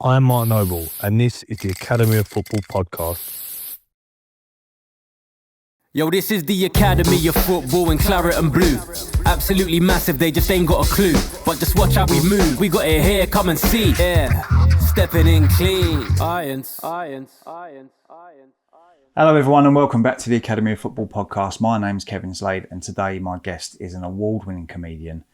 I'm Mark Noble, and this is the Academy of Football Podcast. Yo, this is the Academy of Football in claret and blue. Absolutely massive, they just ain't got a clue. But just watch how we move, we got it here, come and see. Yeah, stepping in clean. Irons. Hello everyone and welcome back to the Academy of Football Podcast. My name's Kevin Slade and today my guest is an award-winning comedian.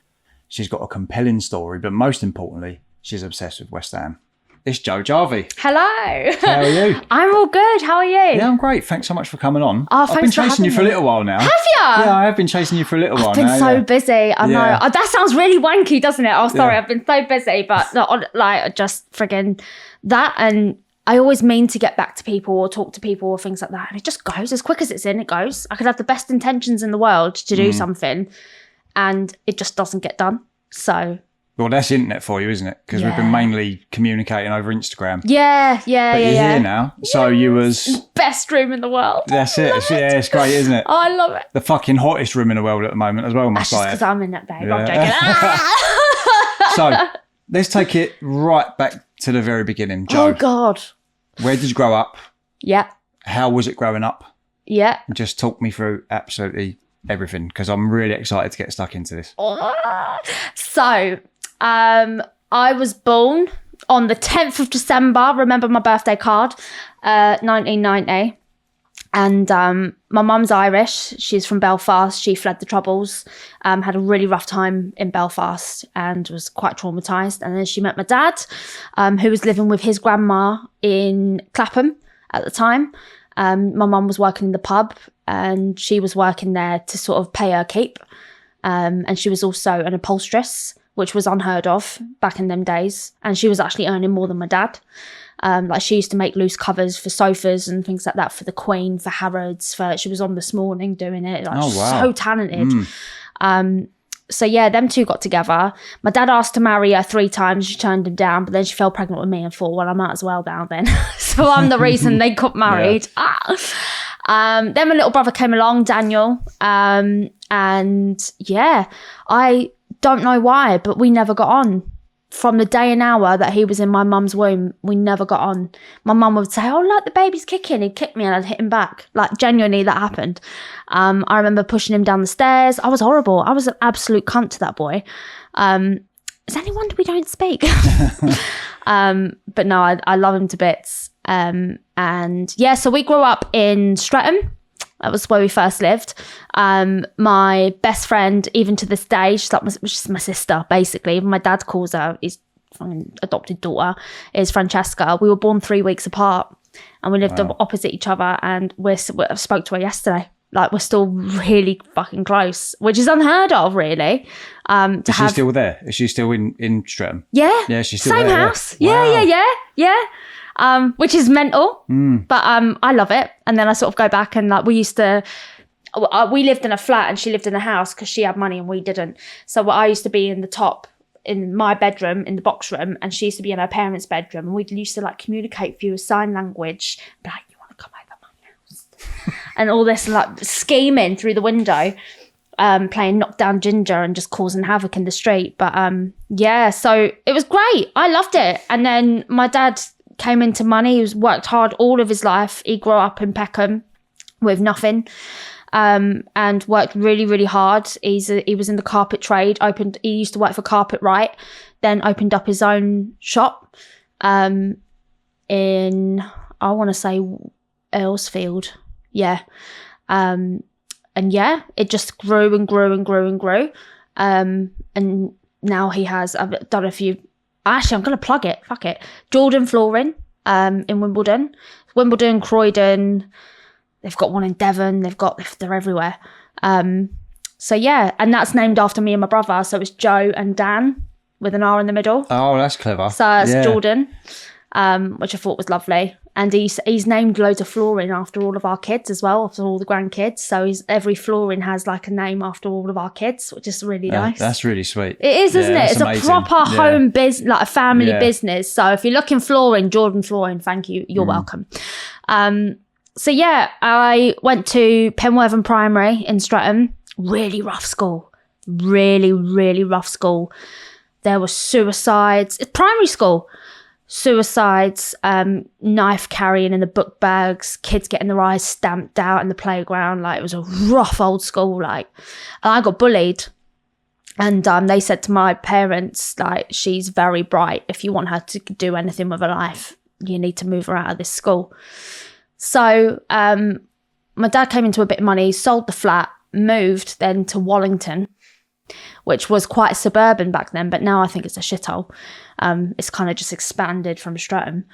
She's got a compelling story, but most importantly, she's obsessed with West Ham. It's Jo Jarvie. Hello. How are you? I'm all good. How are you? Yeah, I'm great. Thanks so much for coming on. Oh, I've been chasing you for a little while now. Have you? Yeah, I have been chasing you for a little while now. I've been so busy. I know. That sounds really wanky, doesn't it? Oh, sorry. Yeah. I've been so busy, but like just frigging that. And I always mean to get back to people or talk to people or things like that. And it just goes as quick as it's in, it goes. I could have the best intentions in the world to do something and it just doesn't get done. So... Well, that's internet for you, isn't it? Because we've been mainly communicating over Instagram. Yeah. But you're here now. So you was... Best room in the world. That's it. Yeah, it's great, isn't it? Oh, I love it. The fucking hottest room in the world at the moment as well, That's just because I'm in it, babe. Yeah. I'm joking. So, let's take it right back to the very beginning. Jo, Oh, God. where did you grow up? Yeah. How was it growing up? Yeah. Just talk me through absolutely everything because I'm really excited to get stuck into this. So, I was born on the 10th of December, remember my birthday card, 1990. And my mum's Irish. She's from Belfast. She fled the Troubles, had a really rough time in Belfast and was quite traumatised. And then she met my dad, who was living with his grandma in Clapham at the time. My mum was working in the pub and she was working there to sort of pay her keep. And she was also an upholsteress, which was unheard of back in them days. And she was actually earning more than my dad. Like she used to make loose covers for sofas and things like that for the Queen, for Harrods. She was on This Morning doing it. Like, so talented. So yeah, them two got together. My dad asked to marry her 3 times. She turned him down, but then she fell pregnant with me and thought, well, I might as well now then. So I'm the reason they got married. Then my little brother came along, Daniel. And yeah, I don't know why, but we never got on. From the day and hour that he was in my mum's womb, we never got on. My mum would say, oh, look, the baby's kicking. He'd kick me and I'd hit him back. Like, genuinely, that happened. I remember pushing him down the stairs. I was horrible. I was an absolute cunt to that boy. Is any wonder we don't speak? But no, I love him to bits. And yeah, so we grew up in Streatham. That was where we first lived. My best friend, even to this day, she's my sister, basically. Even my dad calls her his adopted daughter, is Francesca. We were born 3 weeks apart and we lived opposite each other. And I spoke to her yesterday. Like, we're still really fucking close, which is unheard of, really. Is she still there? Is she still in Streatham? Yeah. Yeah, she's still there. Same house. Yeah. Which is mental, but I love it. And then I sort of go back and like we lived in a flat and she lived in a house because she had money and we didn't. So I used to be in the top in my bedroom in the box room and she used to be in her parents' bedroom and we used to like communicate through sign language, be like, you want to come over my house? And all this like scheming through the window, playing knockdown ginger and just causing havoc in the street. But yeah, so it was great. I loved it. And then my dad came into money. He's worked hard all of his life. He grew up in Peckham with nothing, and worked really, really hard. He was in the carpet trade. He used to work for Carpet-Right, then opened up his own shop in, I want to say, Earlsfield. Yeah. And yeah, it just grew and grew and grew and grew. And now I've done a few. Actually, I'm going to plug it. Fuck it. Jordan Flooring in Wimbledon. Wimbledon, Croydon. They've got one in Devon. They're everywhere. So yeah, and that's named after me and my brother. So it's Joe and Dan with an R in the middle. Oh, that's clever. So it's Jordan, which I thought was lovely. And he's named loads of flooring after all of our kids as well, after all the grandkids. So every flooring has like a name after all of our kids, which is really nice. That's really sweet. It is, isn't it? It's amazing. A proper home business, like a family business. So if you're looking flooring, Jordan Flooring, thank you. You're welcome. So yeah, I went to Penwortham Primary in Streatham. Really rough school. Really, really rough school. There were suicides. It's primary school. suicides, knife carrying in the book bags, kids getting their eyes stamped out in the playground. Like, it was a rough old school. Like, and I got bullied. And they said to my parents, like, she's very bright. If you want her to do anything with her life, you need to move her out of this school. So my dad came into a bit of money, sold the flat, moved then to Wallington, which was quite suburban back then, but now I think it's a shithole. It's kind of just expanded from Streatham.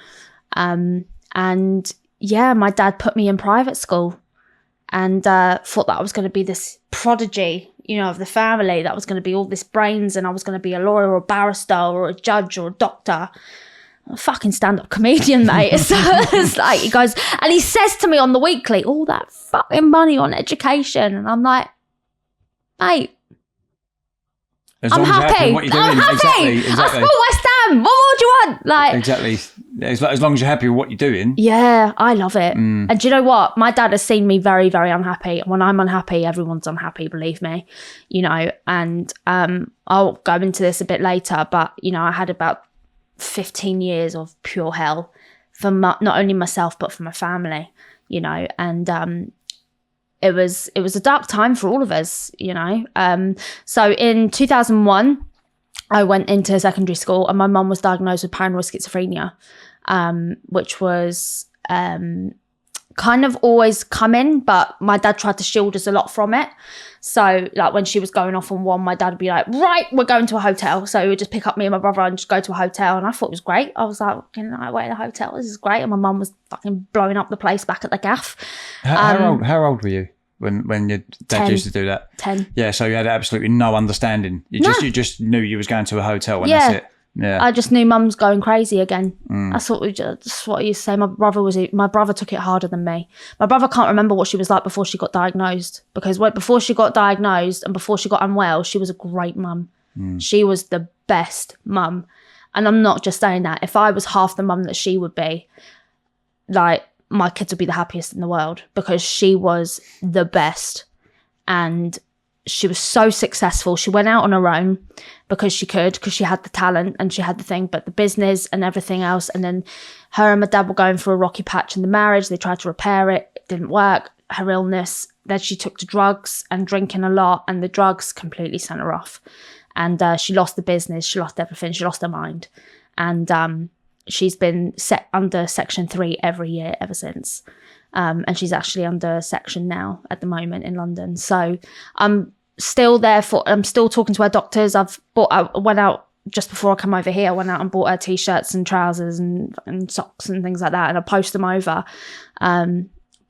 And yeah, my dad put me in private school and thought that I was going to be this prodigy, you know, of the family, that was going to be all this brains and I was going to be a lawyer or a barrister or a judge or a doctor. I'm a fucking stand-up comedian, mate. So it's like, he goes, and he says to me on the weekly, all that fucking money on education. And I'm like, mate, I'm happy. I'm happy. Exactly. I support West Ham. What more do you want? Like, exactly. As long as you're happy with what you're doing. Yeah, I love it. And do you know what? My dad has seen me very, very unhappy. When I'm unhappy, everyone's unhappy, believe me. You know, and I'll go into this a bit later, but, you know, I had about 15 years of pure hell for not only myself, but for my family, you know, and it was a dark time for all of us, you know. So in 2001, I went into secondary school and my mum was diagnosed with paranoid schizophrenia, which was kind of always coming, but my dad tried to shield us a lot from it. So like when she was going off on one, my dad would be like, right, we're going to a hotel. So he would just pick up me and my brother and just go to a hotel. And I thought it was great. I was like, can I wait at a hotel? This is great. And my mum was fucking blowing up the place back at the gaff. How old were you when your dad 10. used to do that? 10. Yeah, so you had absolutely no understanding. You just knew you was going to a hotel and Yeah. that's it. Yeah. I just knew mum's going crazy again. I thought that's what you say. My brother took it harder than me. My brother can't remember what she was like before she got diagnosed, because before she got diagnosed and before she got unwell, she was a great mum. She was the best mum. And I'm not just saying that. If I was half the mum that she would be, like, my kids would be the happiest in the world, because she was the best. And she was so successful. She went out on her own because she had the talent and she had the thing, but the business and everything else. And then her and my dad were going through a rocky patch in the marriage. They tried to repair it. It didn't work. Her illness. Then she took to drugs and drinking a lot, and the drugs completely sent her off. And she lost the business. She lost everything. She lost her mind. And she's been set under Section 3 every year ever since. And she's actually under Section now at the moment in London. So I'm still I'm still talking to her doctors. I went out just before I come over here. I went out and bought her t-shirts and trousers and socks and things like that, and I post them over.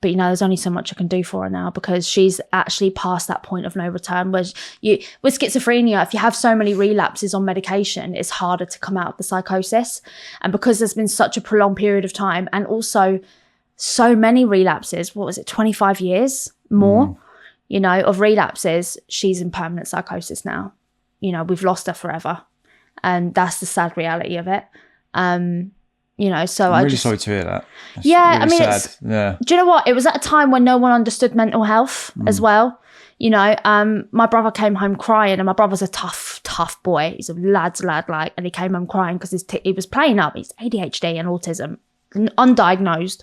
But, you know, there's only so much I can do for her now, because she's actually past that point of no return. With schizophrenia, if you have so many relapses on medication, it's harder to come out of the psychosis. And because there's been such a prolonged period of time, and also so many relapses, 25 years more, you know, of relapses, she's in permanent psychosis now. You know, we've lost her forever. And that's the sad reality of it. You know, so I'm really sorry to hear that. That's really I mean, sad. Do you know what? It was at a time when no one understood mental health as well. You know, my brother came home crying, and my brother's a tough boy. He's a lad's lad, like, and he came home crying because he was playing up. He's ADHD and autism, undiagnosed.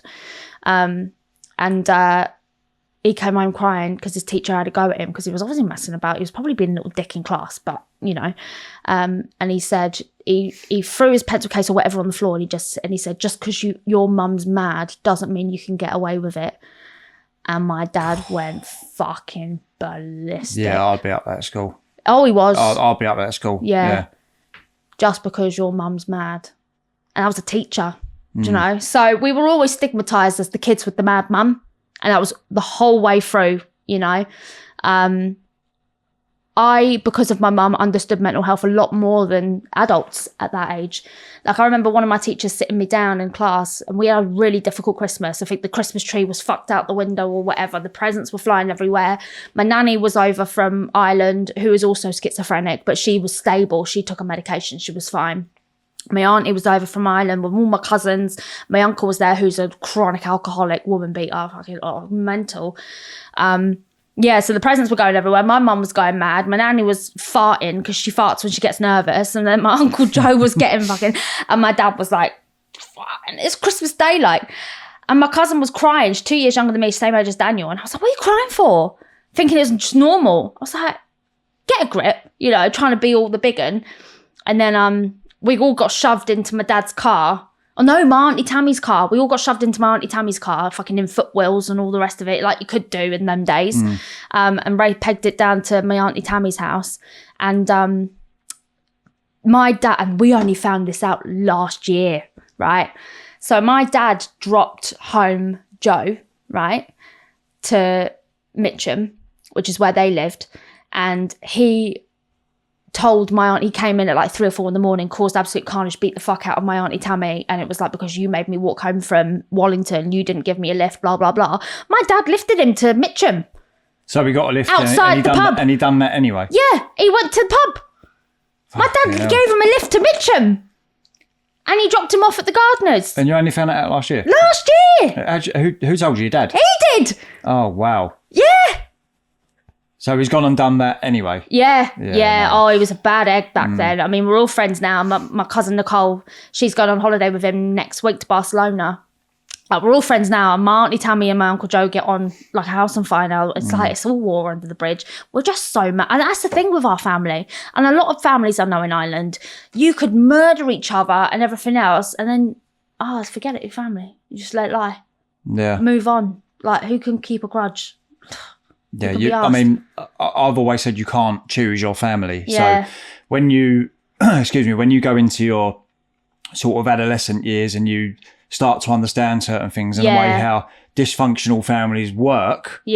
He came home crying because his teacher had a go at him because he was obviously messing about. He was probably being a little dick in class, but, you know. And he said he threw his pencil case or whatever on the floor, and he said, just because your mum's mad doesn't mean you can get away with it. And my dad went fucking ballistic. Yeah, I'll be up at school. Oh, he was. I'll be up at school. Yeah. Just because your mum's mad. And I was a teacher, do you know? So we were always stigmatised as the kids with the mad mum. And that was the whole way through, you know. I, because of my mum, understood mental health a lot more than adults at that age. Like, I remember one of my teachers sitting me down in class, and we had a really difficult Christmas. I think the Christmas tree was fucked out the window or whatever. The presents were flying everywhere. My nanny was over from Ireland, who is also schizophrenic, but she was stable. She took a medication. She was fine. My auntie was over from Ireland with all my cousins. My uncle was there, who's a chronic alcoholic, woman beater, fucking mental. Yeah, so the presents were going everywhere. My mum was going mad. My nanny was farting because she farts when she gets nervous. And then my Uncle Joe was getting fucking... And my dad was like fine. It's Christmas Day, like. And my cousin was crying. She's 2 years younger than me, same age as Daniel. And I was like, what are you crying for? Thinking it was just normal. I was like, get a grip, you know, trying to be all the big un. And then we all got shoved into my dad's car. Oh no, my Auntie Tammy's car. We all got shoved into my Auntie Tammy's car, fucking in footwheels and all the rest of it, like you could do in them days. And Ray pegged it down to my Auntie Tammy's house. And my dad, and we only found this out last year, right? So my dad dropped home Joe, right, to Mitcham, which is where they lived. And he told my aunt, he came in at like 3 or 4 in the morning, caused absolute carnage, beat the fuck out of my Auntie Tammy. And it was like, because you made me walk home from Wallington, you didn't give me a lift, blah, blah, blah. My dad lifted him to Mitcham. So we got a lift outside the pub. And he done that anyway? Yeah, he went to the pub. My dad gave him a lift to Mitcham. And he dropped him off at the gardeners. And you only found that out last year? Last year. Who told you? Your dad? He did. Oh, wow. Yeah. So he's gone and done that anyway? Yeah. No. Oh, he was a bad egg back then. I mean, we're all friends now. My cousin Nicole, she's going on holiday with him next week to Barcelona. Like, we're all friends now. And my Auntie Tammy and my Uncle Joe get on like a house on fire now. It's like, it's all war under the bridge. We're just so mad. And that's the thing with our family. And a lot of families I know in Ireland, you could murder each other and everything else. And then, forget it, your family. You just let it lie. Yeah. Move on. Like, who can keep a grudge? Yeah, I mean, I've always said you can't choose your family. Yeah. So when you, when you go into your sort of adolescent years and you start to understand certain things and the way how dysfunctional families work, you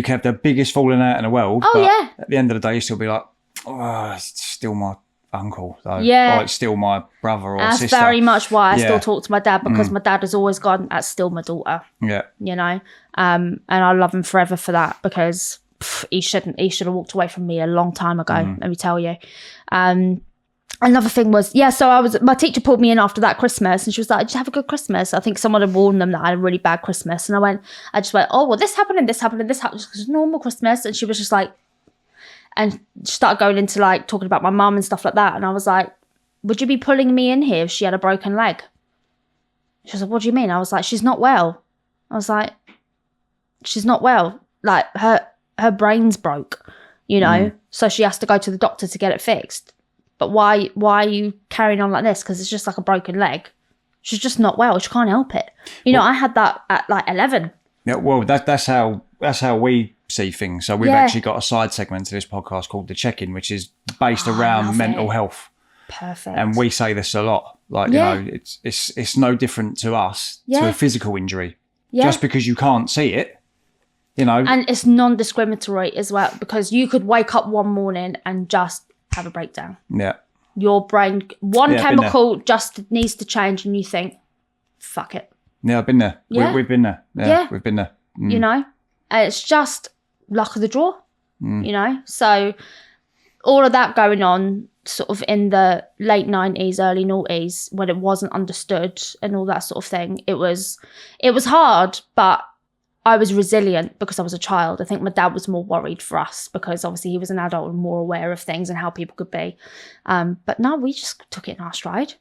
can have the biggest falling out in the world. But at the end of the day, you still be like, oh, it's still my uncle, though. Yeah. Or it's still my brother or sister. That's very much why I still talk to my dad, because my dad has always gone, that's still my daughter. Yeah. You know? And I love him forever for that, because he should have walked away from me a long time ago, let me tell you. Another thing was, so my teacher pulled me in after that Christmas and she was like, did you have a good Christmas? I think someone had warned them that I had a really bad Christmas. And I just went, oh, well, this happened and this happened and this happened. It was a normal Christmas. And she was just like, and she started going into like talking about my mum and stuff like that. And I was like, would you be pulling me in here if she had a broken leg? She was like, what do you mean? I was like, she's not well. I was like, she's not well. Like her brain's broke, you know? So she has to go to the doctor to get it fixed. But why are you carrying on like this? Because it's just like a broken leg. She's just not well. She can't help it. You know, I had that at like 11. Yeah, well, that's how we see things. So we've actually got a side segment to this podcast called The Check-In, which is based around mental health. Perfect. And we say this a lot. Like, you know, it's no different to us to a physical injury. Yeah. Just because you can't see it, you know. And it's non-discriminatory as well, because you could wake up one morning and just have a breakdown. Yeah. Your brain, one chemical just needs to change and you think, fuck it. Yeah, I've been there. Yeah. We've been there. Yeah, we've been there. You know, and it's just luck of the draw, you know. So all of that going on sort of in the late 90s, early noughties, when it wasn't understood and all that sort of thing, it was hard, but I was resilient because I was a child. I think my dad was more worried for us because obviously he was an adult and more aware of things and how people could be. But no, we just took it in our stride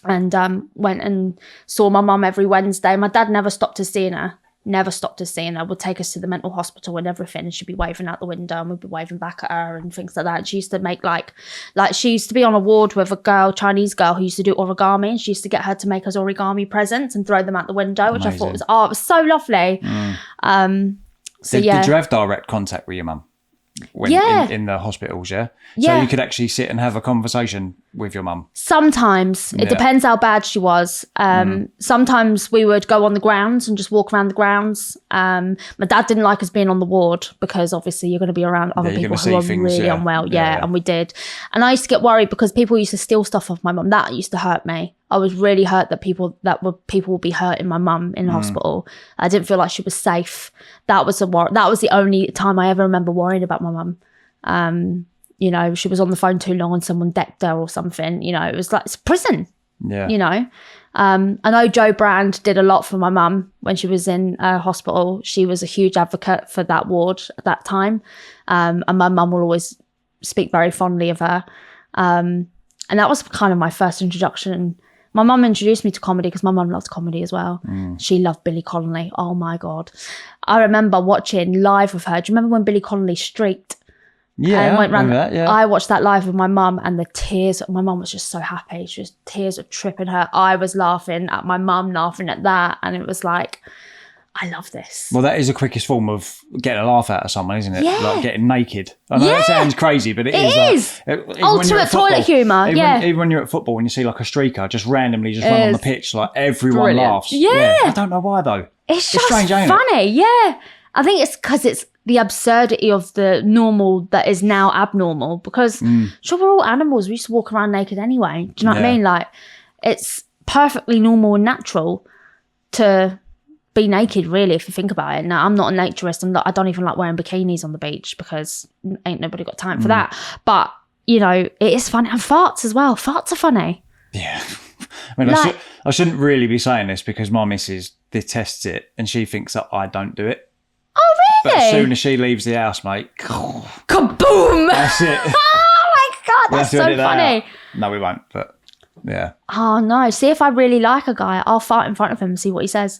and went and saw my mum every Wednesday. My dad never stopped us seeing her. Would take us to the mental hospital and everything, and she'd be waving out the window and we'd be waving back at her and things like that. And she used to make like she used to be on a ward with a Chinese girl who used to do origami, and she used to get her to make us origami presents and throw them out the window, which I thought was it was so lovely. Did you have direct contact with your mum in the hospitals? Yeah. So you could actually sit and have a conversation with your mum? Sometimes. It depends how bad she was. Sometimes we would go on the grounds and just walk around the grounds. My dad didn't like us being on the ward because obviously you're going to be around other people who are really unwell. And we did. And I used to get worried because people used to steal stuff off my mum. That used to hurt me. I was really hurt that people would be hurting my mum in the hospital. I didn't feel like she was safe. That was the only time I ever remember worrying about my mum. You know, she was on the phone too long and someone decked her or something. You know, it was like, it's prison. Yeah. You know, I know Jo Brand did a lot for my mum when she was in hospital. She was a huge advocate for that ward at that time. And my mum will always speak very fondly of her. And that was kind of my first introduction My mum introduced me to comedy because my mum loves comedy as well. She loved Billy Connolly. Oh my God. I remember watching live with her. Do you remember when Billy Connolly streaked? Yeah, And went round, that, yeah. I watched that live with my mum, and the tears, my mum was just so happy. Tears were tripping her. I was laughing at my mum, laughing at that. And it was like, I love this. Well, that is the quickest form of getting a laugh out of someone, isn't it? Yeah. Like getting naked. I know that sounds crazy, but it is. Ultimate toilet humour, Even when you're at football and you see like a streaker just randomly run on the pitch, like everyone laughs. Yeah. I don't know why though. It's just strange, ain't funny. Yeah. I think it's because it's the absurdity of the normal that is now abnormal, because sure, we're all animals. We used to walk around naked anyway. Do you know what I mean? Like, it's perfectly normal and natural to be naked, really, if you think about it. Now, I'm not a naturist. I don't even like wearing bikinis on the beach because ain't nobody got time for that. But, you know, it is funny. And farts as well. Farts are funny. Yeah. I mean, I shouldn't really be saying this because my missus detests it and she thinks that I don't do it. Oh, really? But as soon as she leaves the house, mate, kaboom! That's it. Oh, my God, that's so funny. No, we won't, but yeah. Oh, no. See, if I really like a guy, I'll fart in front of him and see what he says.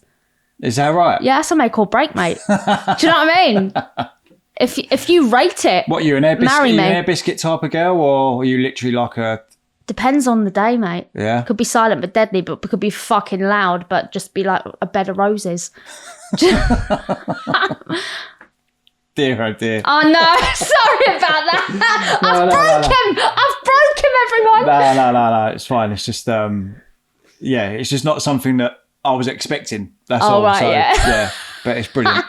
Is that right? Yeah, that's a make or break, mate. Do you know what I mean? If you rate it, what, you an air biscuit, marry me. Air biscuit type of girl, or are you literally like a... Depends on the day, mate. Yeah. Could be silent but deadly, but could be fucking loud, but just be like a bed of roses. Dear, oh dear. Oh, no. Sorry about that. I've broke him, everyone. No. It's fine. It's just, it's just not something that I was expecting. That's all. Right, so, yeah. But it's brilliant.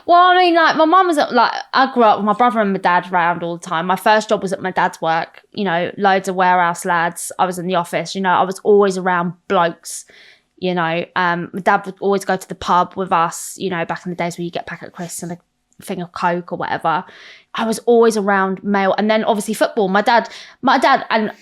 Well, I mean, like, my mum was like, I grew up with my brother and my dad around all the time. My first job was at my dad's work, you know, loads of warehouse lads. I was in the office, you know, I was always around blokes, you know. My dad would always go to the pub with us, you know, back in the days where you get packet of crisps and a thing of Coke or whatever. I was always around male. And then obviously football. My dad, and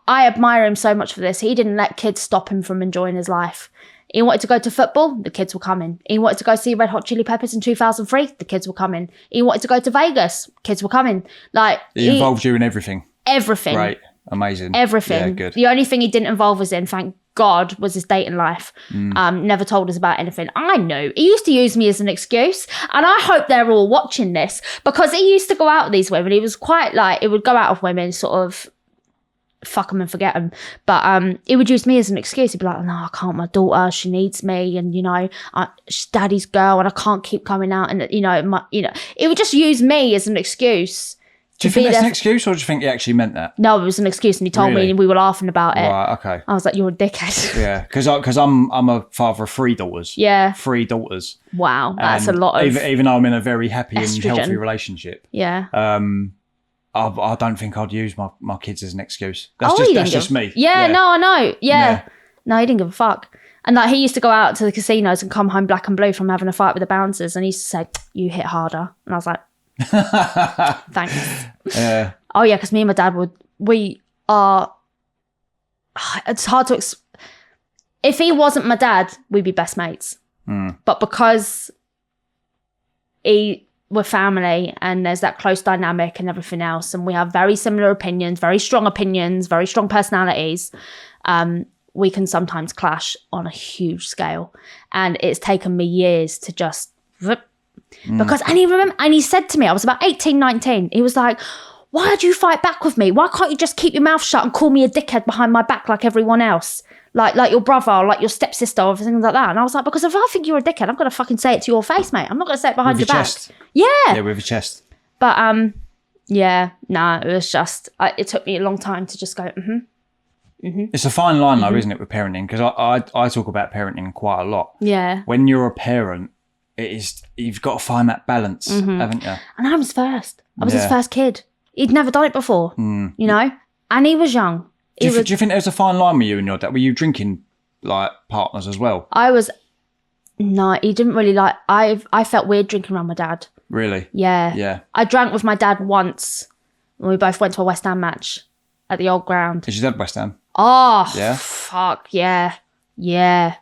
I admire him so much for this. He didn't let kids stop him from enjoying his life. He wanted to go to football, the kids were coming. He wanted to go see Red Hot Chili Peppers in 2003, the kids were coming. He wanted to go to Vegas, kids were coming. Like, he involved you in everything. Everything. Right. Amazing. Everything. Yeah, good. The only thing he didn't involve us in, thank God, was his dating life. Never told us about anything. I know. He used to use me as an excuse. And I hope they're all watching this, because he used to go out with these women. He was quite like, it would go out with women, sort of fuck them and forget them. But he would use me as an excuse. He'd be like, no, I can't, my daughter, she needs me. And, you know, she's daddy's girl and I can't keep coming out. And, you know, it would just use me as an excuse. Do you think that's an excuse, or do you think he actually meant that? No, it was an excuse, and he told me, and we were laughing about it. Right, okay. I was like, you're a dickhead. Yeah, because I'm a father of 3 daughters. Yeah. 3 daughters. Wow, that's a lot of even though I'm in a very happy estrogen. and healthy relationship. Yeah. I don't think I'd use my kids as an excuse. That's just me. Yeah, no, I know. Yeah. No, he didn't give a fuck. And like, he used to go out to the casinos and come home black and blue from having a fight with the bouncers, and he used to say, you hit harder. And I was like, thanks. Yeah. Oh yeah, because me and my dad it's hard to if he wasn't my dad, we'd be best mates. But because we're family and there's that close dynamic and everything else, and we have very similar opinions, very strong personalities, we can sometimes clash on a huge scale. And it's taken me years to just because and he said to me, I was about 18, 19, he was like, why do you fight back with me? Why can't you just keep your mouth shut and call me a dickhead behind my back like everyone else? Like your brother or like your stepsister or things like that. And I was like, because if I think you're a dickhead, I'm going to fucking say it to your face, mate. I'm not going to say it behind your back. Chest. Yeah. Yeah, with your chest. But it was just, it took me a long time to just go, It's a fine line though, isn't it, with parenting? Because I talk about parenting quite a lot. Yeah. When you're a parent, you've got to find that balance, haven't you? And I was first. I was his first kid. He'd never done it before, you know? And he was young. Do you think there's a fine line with you and your dad? Were you drinking like partners as well? No, he didn't really like, I felt weird drinking around my dad. Really? Yeah. Yeah. I drank with my dad once when we both went to a West Ham match at the old ground. Is your dad West Ham? Oh, yeah. Fuck, yeah. Yeah.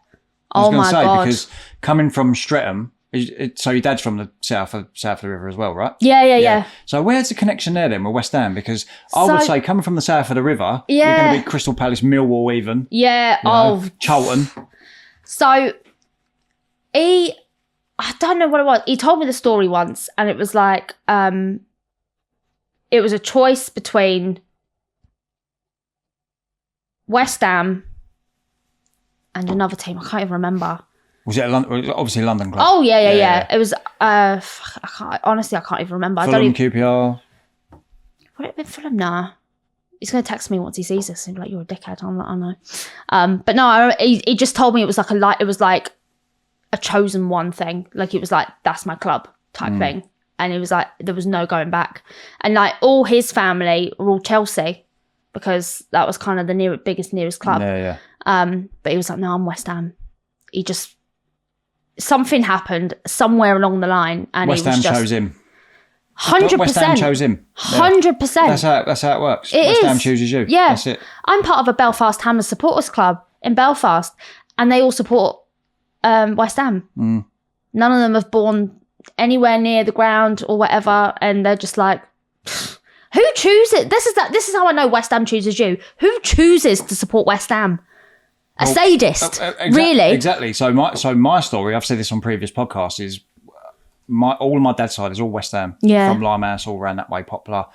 I was oh my say, God. Because coming from Streatham, So your dad's from the south of the river as well, right? Yeah. So where's the connection there then with West Ham? Because I would say coming from the south of the river, you're going to be Crystal Palace, Millwall even. Yeah. Charlton. So I don't know what it was. He told me the story once, and it was like, it was a choice between West Ham and another team. I can't even remember. Was it obviously a London club? Oh yeah. It was. I can't even remember. Fulham, QPR. Would it have been Fulham? Nah. He's going to text me once he sees this and be like, "You're a dickhead." I'm like, I know. But no, he just told me it was like a chosen one thing. Like it was like, that's my club type thing. And it was like, there was no going back. And like all his family were all Chelsea because that was kind of the nearest club. Yeah. But he was like, no, I'm West Ham. Something happened somewhere along the line, and West Ham chose him. 100%. West Ham chose him. 100%. That's how it works. West Ham chooses you. Yeah. That's it. I'm part of a Belfast Hammers supporters club in Belfast, and they all support West Ham. None of them have born anywhere near the ground or whatever, and they're just like, who chooses? This is how I know West Ham chooses you. Who chooses to support West Ham? A sadist, really? Exactly. So my story, I've said this on previous podcasts, is all of my dad's side is all West Ham. Yeah. From Limehouse, all around that way, Poplar.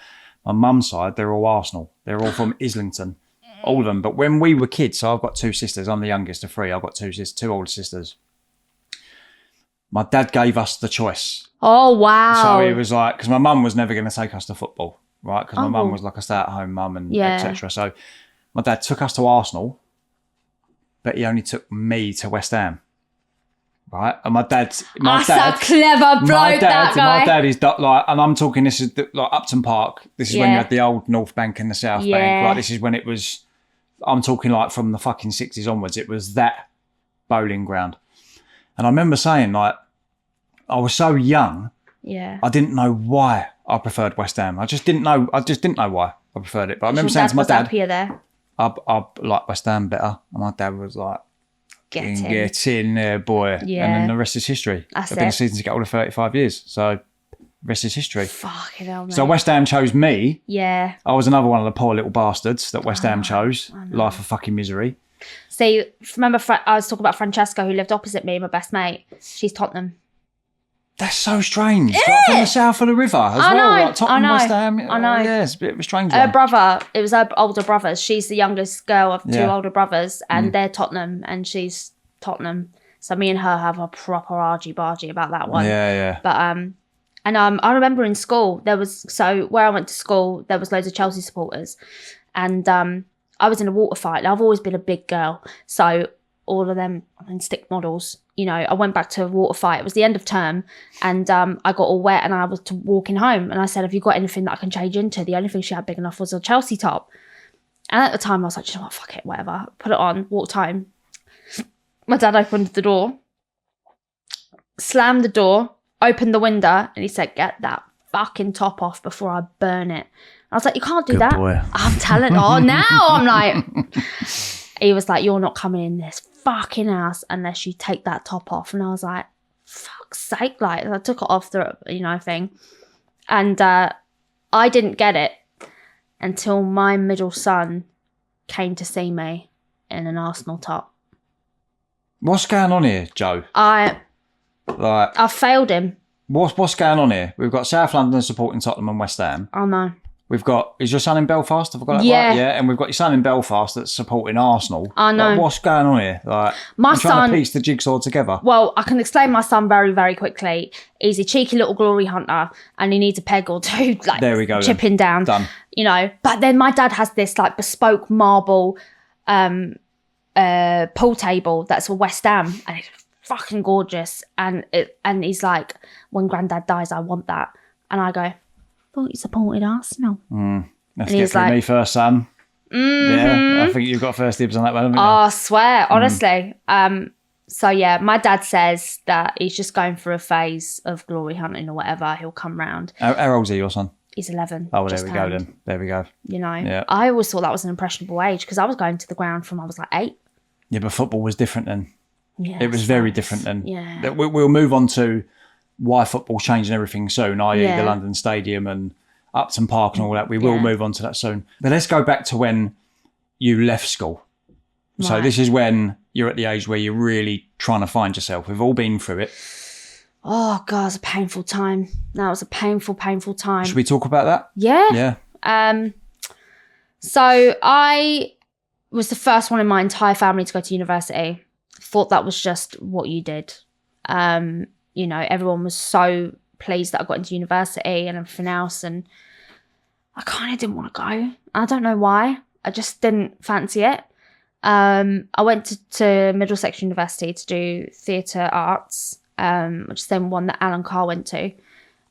My mum's side, they're all Arsenal. They're all from Islington, all of them. But when we were kids, so I've got two sisters. I'm the youngest of three. I've got two older sisters. My dad gave us the choice. Oh, wow. So he was like, because my mum was never going to take us to football, right? Because my mum was like a stay-at-home mum and etc. So my dad took us to Arsenal, but he only took me to West Ham, right? And my dad, That's a clever bloke, that guy. My dad is like, and I'm talking, this is like Upton Park. This is when you had the old North Bank and the South Bank. Like this is when it was, I'm talking like from the fucking 60s onwards, it was that bowling ground. And I remember saying like, I was so young, I didn't know why I preferred West Ham. I just didn't know why I preferred it. But I remember saying to my dad, there. I like West Ham better. And my dad was like, get in there, boy. Yeah. And then the rest is history. That's I've been a it. season ticket holder 35 years. So rest is history. Fucking hell, mate. So West Ham chose me. Yeah. I was another one of the poor little bastards that West Ham chose. Life of fucking misery. See, remember I was talking about Francesca, who lived opposite me, my best mate. She's Tottenham. That's so strange. Like from the south of the river as well. Like Tottenham, West Ham. I know. Yeah, it's a bit of a strange Her one. brother, it was her older brothers. She's the youngest girl of two older brothers, and they're Tottenham, and she's Tottenham. So me and her have a proper argy-bargy about that one. Yeah. But I remember in school where I went to school, there was loads of Chelsea supporters, and I was in a water fight. I've always been a big girl, so all of them stick models. You know, I went back to a water fight. It was the end of term, and I got all wet, and I was walking home, and I said, "Have you got anything that I can change into?" The only thing she had big enough was a Chelsea top, and at the time I was like, "You know what? Fuck it, whatever." Put it on, walked home. My dad opened the door, slammed the door, opened the window, and he said, "Get that fucking top off before I burn it." I was like, "You can't do Good that." boy. I'm telling. Oh, now I'm like. He was like, "You're not coming in this fucking house unless you take that top off." And I was like, fuck's sake. Like, I took it off the, thing. And I didn't get it until my middle son came to see me in an Arsenal top. What's going on here, Joe? I failed him. What's going on here? We've got South London supporting Tottenham and West Ham. Oh, no. We've got, is your son in Belfast? Have I got that right? Yeah. And we've got your son in Belfast that's supporting Arsenal. I know. Like, what's going on here? Like, I'm trying to piece the jigsaw together. Well, I can explain my son very, very quickly. He's a cheeky little glory hunter, and he needs a peg or two, like, there we go, chipping down. Done. But then my dad has this like bespoke marble pool table that's a West Ham, and it's fucking gorgeous. And he's like, "When Granddad dies, I want that." And I go, "Thought you supported Arsenal." Let's get through me first, son. Yeah, I think you've got first dibs on that one, haven't you? I swear, honestly. So yeah, my dad says that he's just going through a phase of glory hunting or whatever. He'll come round. How old's he, your son? He's 11. Oh, well, there we go then. There we go. Yeah. I always thought that was an impressionable age because I was going to the ground from I was like 8. Yeah, but football was different then. it was very different then. Yeah. We'll move on to why football's changing everything soon, i.e. Yeah. the London Stadium and Upton Park and all that. We will Yeah. move on to that soon. But let's go back to when you left school. So Right. this is when you're at the age where you're really trying to find yourself. We've all been through it. Oh, God, it was a painful time. That was a painful, painful time. Should we talk about that? Yeah. Yeah. So I was the first one in my entire family to go to university. Thought that was just what you did. You know, everyone was so pleased that I got into university and everything else, and I kind of didn't want to go. I don't know why. I just didn't fancy it. I went to Middlesex University to do theatre arts, which is the same one that Alan Carr went to.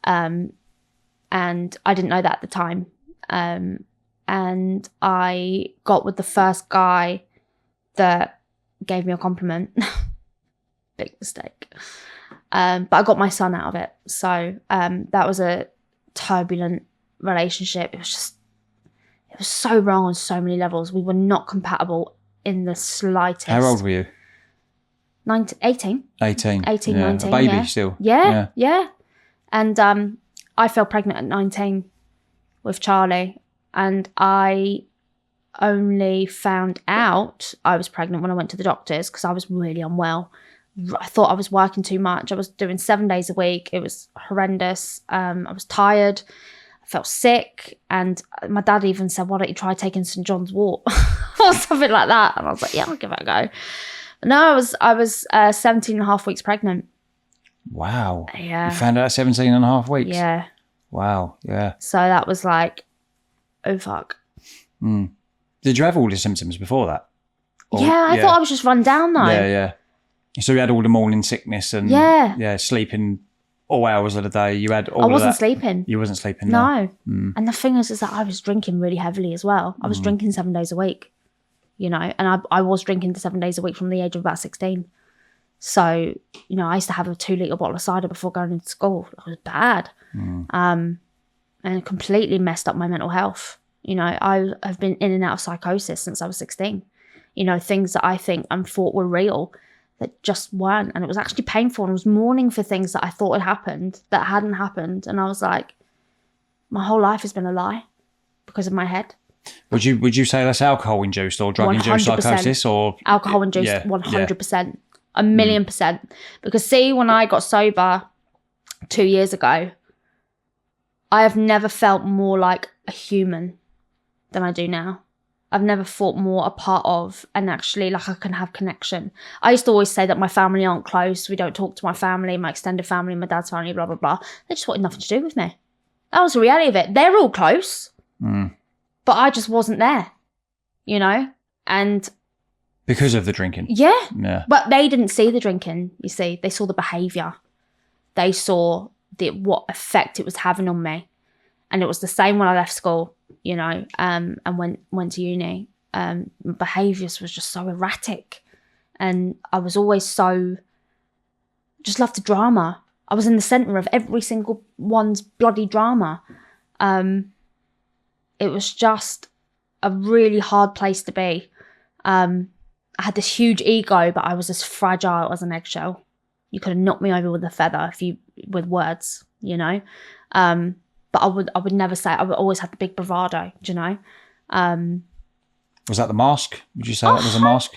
And I didn't know that at the time. And I got with the first guy that gave me a compliment. Big mistake. But I got my son out of it. So that was a turbulent relationship. It was so wrong on so many levels. We were not compatible in the slightest. How old were you? 18. 18. 18, yeah. 19, A baby yeah. still. Yeah. And I fell pregnant at 19 with Charlie. And I only found out I was pregnant when I went to the doctors because I was really unwell. I thought I was working too much. I was doing 7 days a week. It was horrendous. I was tired. I felt sick. And my dad even said, why don't you try taking St. John's wort or something like that? And I was like, yeah, I'll give it a go. But no, I was 17 and a half weeks pregnant. Wow. Yeah. You found out at 17 and a half weeks? Yeah. Wow. Yeah. So that was like, oh, fuck. Did you have all the symptoms before that? Yeah, I thought I was just run down though. Yeah. So you had all the morning sickness and sleeping all hours of the day. You had all I of wasn't that. sleeping. You wasn't sleeping? No. And the thing is that I was drinking really heavily as well. I was drinking 7 days a week, you know, and I was drinking 7 days a week from the age of about 16. So, you know, I used to have a 2-litre bottle of cider before going into school. It was bad. And it completely messed up my mental health. You know, I've been in and out of psychosis since I was 16. You know, things that I think and thought were real that just weren't. And it was actually painful. And I was mourning for things that I thought had happened that hadn't happened. And I was like, my whole life has been a lie because of my head. Would you say that's alcohol induced or drug induced 100%. psychosis or Alcohol induced, Yeah, 100%. A million %. Because see, when I got sober 2 years ago, I have never felt more like a human than I do now. I've never felt more a part of and actually like I can have connection. I used to always say that my family aren't close. We don't talk to my family, my extended family, my dad's family, blah, blah, blah. They just wanted nothing to do with me. That was the reality of it. They're all close, but I just wasn't there, you know? And because of the drinking? yeah. But they didn't see the drinking, you see. They saw the behaviour. They saw what effect it was having on me. And it was the same when I left school, you know, and went to uni. Behaviours was just so erratic. And I was always just loved the drama. I was in the centre of every single one's bloody drama. It was just a really hard place to be. I had this huge ego, but I was as fragile as an eggshell. You could have knocked me over with a feather with words, you know. But I would never say. I would always have the big bravado, do you know? Was that the mask? Would you say that was a mask?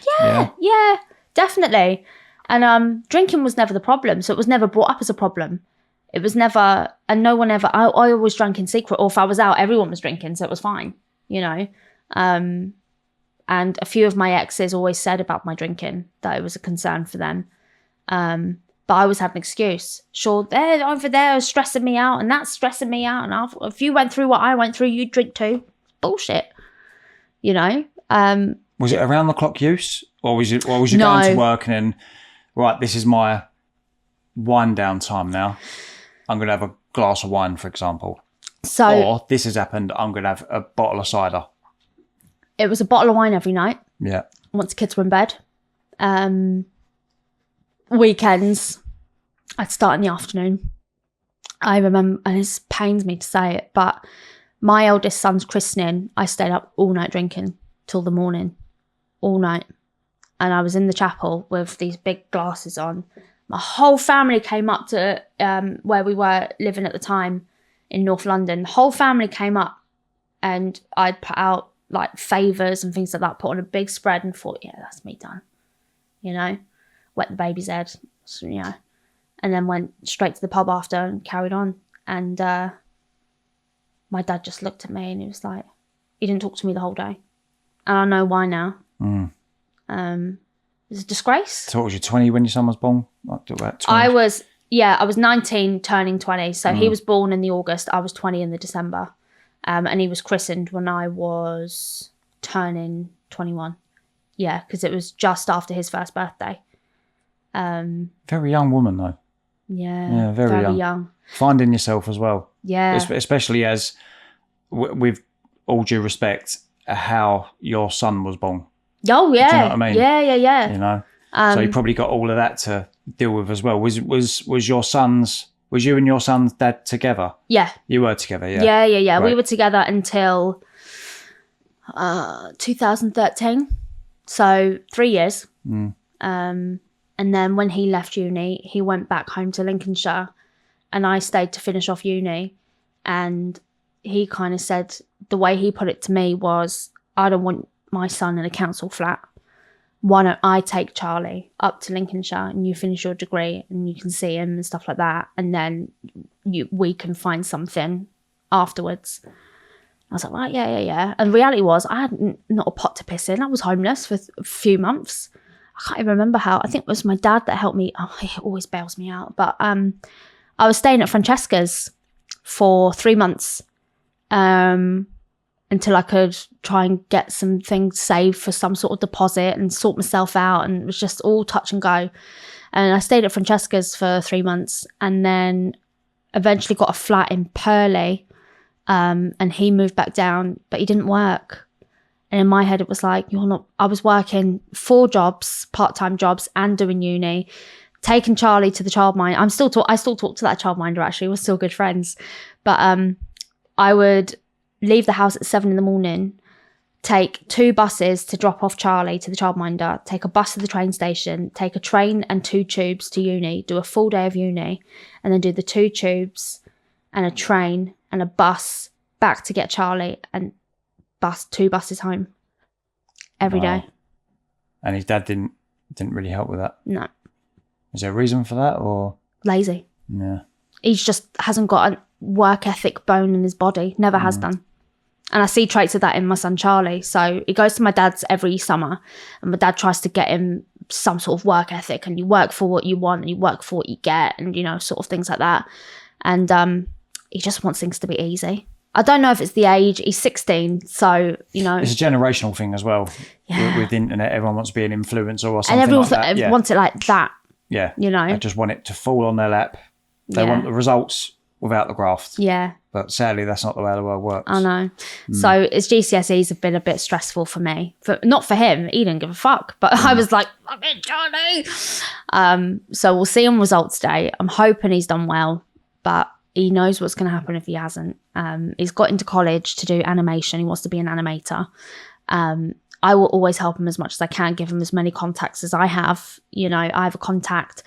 Yeah, definitely. And drinking was never the problem, so it was never brought up as a problem. It was never, and no one ever. I always drank in secret, or if I was out, everyone was drinking, so it was fine, you know. And a few of my exes always said about my drinking that it was a concern for them. But I always had an excuse. Sure, they're over there stressing me out, and that's stressing me out. And if you went through what I went through, you'd drink too. Bullshit, you know. Was it around the clock use, or was you No. going to work and then, right, this is my wind down time now. I'm going to have a glass of wine, for example. So, or this has happened, I'm going to have a bottle of cider. It was a bottle of wine every night. Yeah. Once the kids were in bed. Weekends, I'd start in the afternoon. I remember, and it pains me to say it, but my eldest son's christening, I stayed up all night drinking till the morning. All night. and I was in the chapel with these big glasses on. My whole family came up to where we were living at the time in North London. The whole family came up, and I'd put out like favours and things like that, put on a big spread, and thought, yeah, that's me done. You know, wet the baby's head, so, you know, and then went straight to the pub after and carried on. And my dad just looked at me and he was like, he didn't talk to me the whole day. And I know why now. It's a disgrace. So what was you, 20 when your son was born? Like, about 20? I was 19 turning 20. So he was born in the August. I was 20 in the December. And he was christened when I was turning 21. Yeah, because it was just after his first birthday. Very young woman, though. Yeah, very young. Finding yourself as well. Yeah. Especially as, with all due respect, how your son was born. Oh, yeah. Do you know what I mean? Yeah. You know? So you probably got all of that to deal with as well. Was you and your son's dad together? Yeah. You were together, yeah? Yeah. Right. We were together until 2013. So 3 years. And then when he left uni, he went back home to Lincolnshire, and I stayed to finish off uni. And he kind of said, the way he put it to me was, I don't want my son in a council flat. Why don't I take Charlie up to Lincolnshire and you finish your degree and you can see him and stuff like that, and then we can find something afterwards. I was like, right, yeah. And the reality was, I had not a pot to piss in. I was homeless for a few months. I can't even remember how. I think it was my dad that helped me. Oh, he always bails me out. But I was staying at Francesca's for 3 months until I could try and get some things saved for some sort of deposit and sort myself out. And it was just all touch and go. And I stayed at Francesca's for 3 months, and then eventually got a flat in Purley. And he moved back down, but he didn't work. And in my head, it was like, I was working 4 jobs, part-time jobs, and doing uni, taking Charlie to the childminder. I still talk to that childminder, actually. We're still good friends. But I would leave the house at 7 a.m, take 2 buses to drop off Charlie to the childminder, take a bus to the train station, take a train and 2 tubes to uni, do a full day of uni, and then do the 2 tubes and a train and a bus back to get Charlie, and 2 buses home every day. And his dad didn't really help with that? No. Is there a reason for that, or? Lazy. Yeah. He just hasn't got a work ethic bone in his body. Never has done. And I see traits of that in my son Charlie. So he goes to my dad's every summer, and my dad tries to get him some sort of work ethic, and you work for what you want and you work for what you get, and, you know, sort of things like that. And he just wants things to be easy. I don't know if it's the age. He's 16, so, you know. It's a generational thing as well. Yeah. With the internet, everyone wants to be an influencer or something, and everyone like that. wants it like that. Yeah. You know. They just want it to fall on their lap. They want the results without the graft. Yeah. But sadly, that's not the way the world works. I know. So his GCSEs have been a bit stressful for me. Not for him. He didn't give a fuck. But I was like, fucking Johnny. So we'll see on results day. I'm hoping he's done well. But he knows what's going to happen if he hasn't. He's got into college to do animation. He wants to be an animator. I will always help him as much as I can, give him as many contacts as I have. You know, I have a contact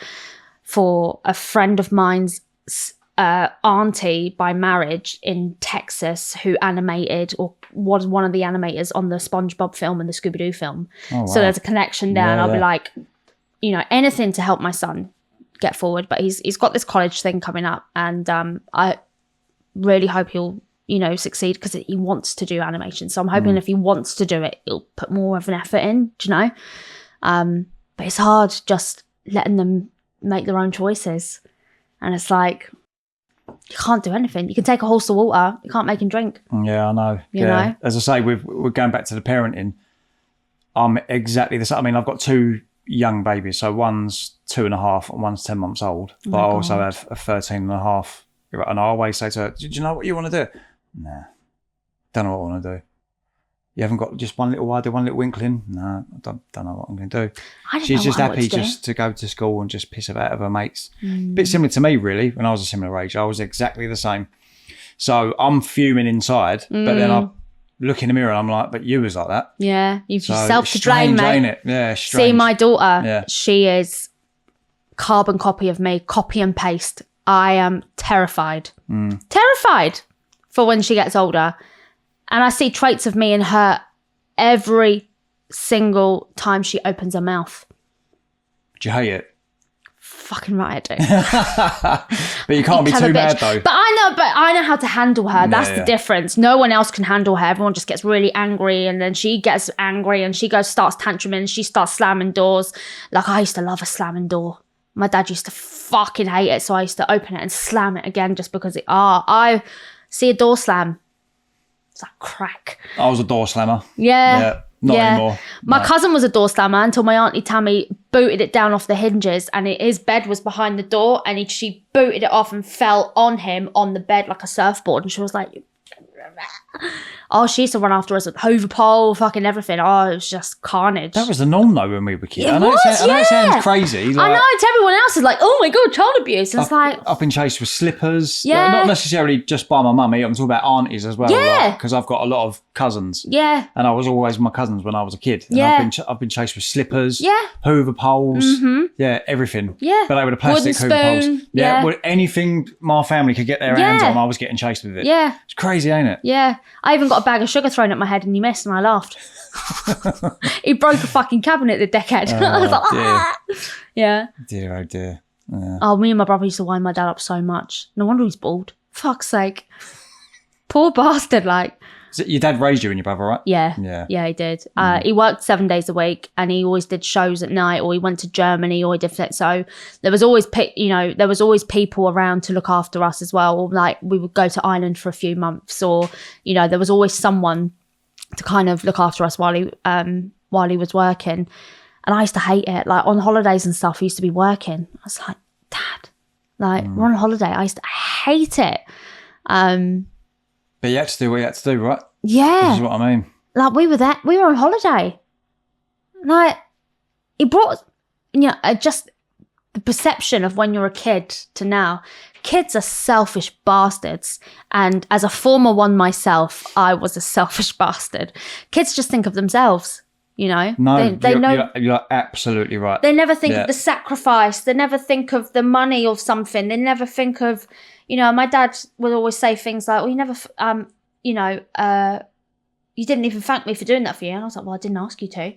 for a friend of mine's auntie by marriage in Texas who animated, or was one of the animators on the SpongeBob film and the Scooby-Doo film. Oh, wow. So there's a connection there, and I'll be like, you know, anything to help my son get forward. But he's got this college thing coming up, and I really hope he'll, you know, succeed, because he wants to do animation. So I'm hoping if he wants to do it, he'll put more of an effort in, do you know? But it's hard just letting them make their own choices. And it's like, you can't do anything. You can take a horse to water, you can't make him drink. Yeah, I know. You know? As I say, we're going back to the parenting. I'm exactly the same. I mean, I've got 2 young babies. So one's 2.5 and one's 10 months old. But I also have a 13.5. And I always say to her, do you know what you want to do? Nah, don't know what I want to do. You haven't got just one little idea, one little inkling? No, I don't know what I'm going to do. She's just happy just to go to school and just piss about with her mates. Bit similar to me, really. When I was a similar age, I was exactly the same. So I'm fuming inside, but then look in the mirror and I'm like, but you was like that. Yeah. You've So yourself it's to blame, strange, mate. ain't it? Yeah, strange. See, my daughter, Yeah. she is carbon copy of me, copy and paste. I am terrified. Terrified for when she gets older. And I see traits of me in her every single time she opens her mouth. Do you hate it? Fucking right, I do. But you can't be Tell a too mad bitch. though. But I know how to handle her. That's the difference. No one else can handle her. Everyone just gets really angry, and then she gets angry and she starts tantruming and she starts slamming doors. Like, I used to love a slamming door. My dad used to fucking hate it, so I used to open it and slam it again just because I see a door slam. It's like crack. I was a door slammer. Yeah. Not anymore. My cousin was a door slammer until my auntie Tammy booted it down off the hinges, and his bed was behind the door, and she booted it off and fell on him on the bed like a surfboard, and she was like, oh, she used to run after us with Hoover pole, fucking everything. Oh, it was just carnage. That was the norm though when we were kids. It I know was, I know it sounds crazy. I know, to everyone else is like, oh my God, child abuse. And it's like, I've been chased with slippers. Yeah. Not necessarily just by my mummy. I'm talking about aunties as well. Yeah. Because I've got a lot of cousins. yeah, And I was always with my cousins when I was a kid. And Yeah. I've been chased with slippers. Yeah. Hoover poles. Yeah, everything. Yeah. But they were the plastic Wooden Hoover spoon. poles. Yeah. Yeah. Well, anything my family could get their hands Yeah. on, I was getting chased with it. yeah, It's crazy, ain't it? yeah. I even got a bag of sugar thrown at my head and he missed and I laughed. He broke a fucking cabinet the dickhead. I was like, dear. ah! Yeah. Dear, oh dear. Oh, me and my brother used to wind my dad up so much. No wonder he's bald. Fuck's sake. Poor bastard, like. So your dad raised you and your brother, right? Yeah. Yeah. Yeah, he did. He worked 7 days a week and he always did shows at night, or he went to Germany, or he did it. So there was always, there was always people around to look after us as well. Or like we would go to Ireland for a few months, or, there was always someone to kind of look after us while he was working. And I used to hate it. Like on holidays and stuff, he used to be working. I was like, Dad, like we're on holiday. I used to hate it. But you had to do what you had to do, right? Yeah. This is what I mean. Like we were on holiday. Like he brought, just the perception of when you're a kid to now. Kids are selfish bastards. And as a former one myself, I was a selfish bastard. Kids just think of themselves, No, they know. you're absolutely right. They never think of the sacrifice. They never think of the money of something. They never think of, my dad would always say things like, well, you never, you didn't even thank me for doing that for you. And I was like, well, I didn't ask you to.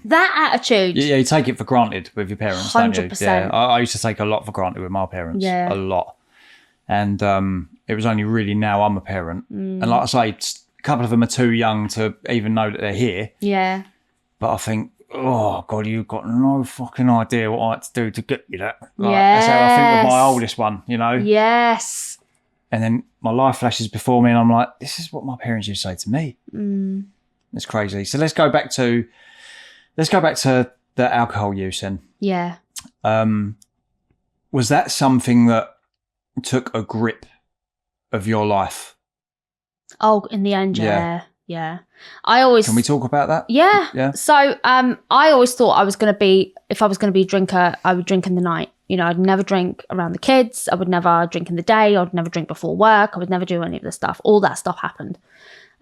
That attitude. Yeah, you take it for granted with your parents, don't you? 100%. Yeah, I used to take a lot for granted with my parents. Yeah. A lot. And it was only really now I'm a parent. And like I say, a couple of them are too young to even know that they're here. Yeah. But I think, oh, God, you've got no fucking idea what I had to do to get you that. Like, that's how I think with my oldest one, Yes. And then my life flashes before me and I'm like, this is what my parents used to say to me. It's crazy. So let's go back to the alcohol use then. Yeah. Was that something that took a grip of your life? Oh, in the end, Yeah. Yeah. I always... Can we talk about that? Yeah. Yeah. So I always thought if I was going to be a drinker, I would drink in the night. I'd never drink around the kids. I would never drink in the day. I would never drink before work. I would never do any of this stuff. All that stuff happened.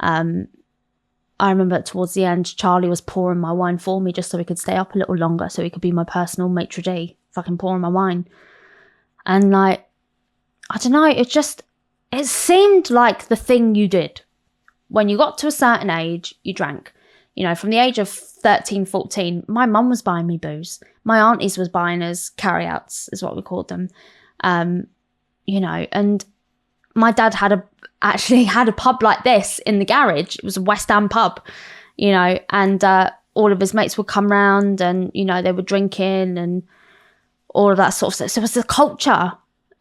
I remember towards the end, Charlie was pouring my wine for me just so he could stay up a little longer, so he could be my personal maitre d', fucking pouring my wine. And like, I don't know, it seemed like the thing you did. When you got to a certain age, you drank. From the age of 13, 14, my mum was buying me booze. My aunties was buying us carry-outs, is what we called them. And my dad actually had a pub like this in the garage. It was a West Ham pub, and all of his mates would come round and, they were drinking and all of that sort of stuff. So it was a culture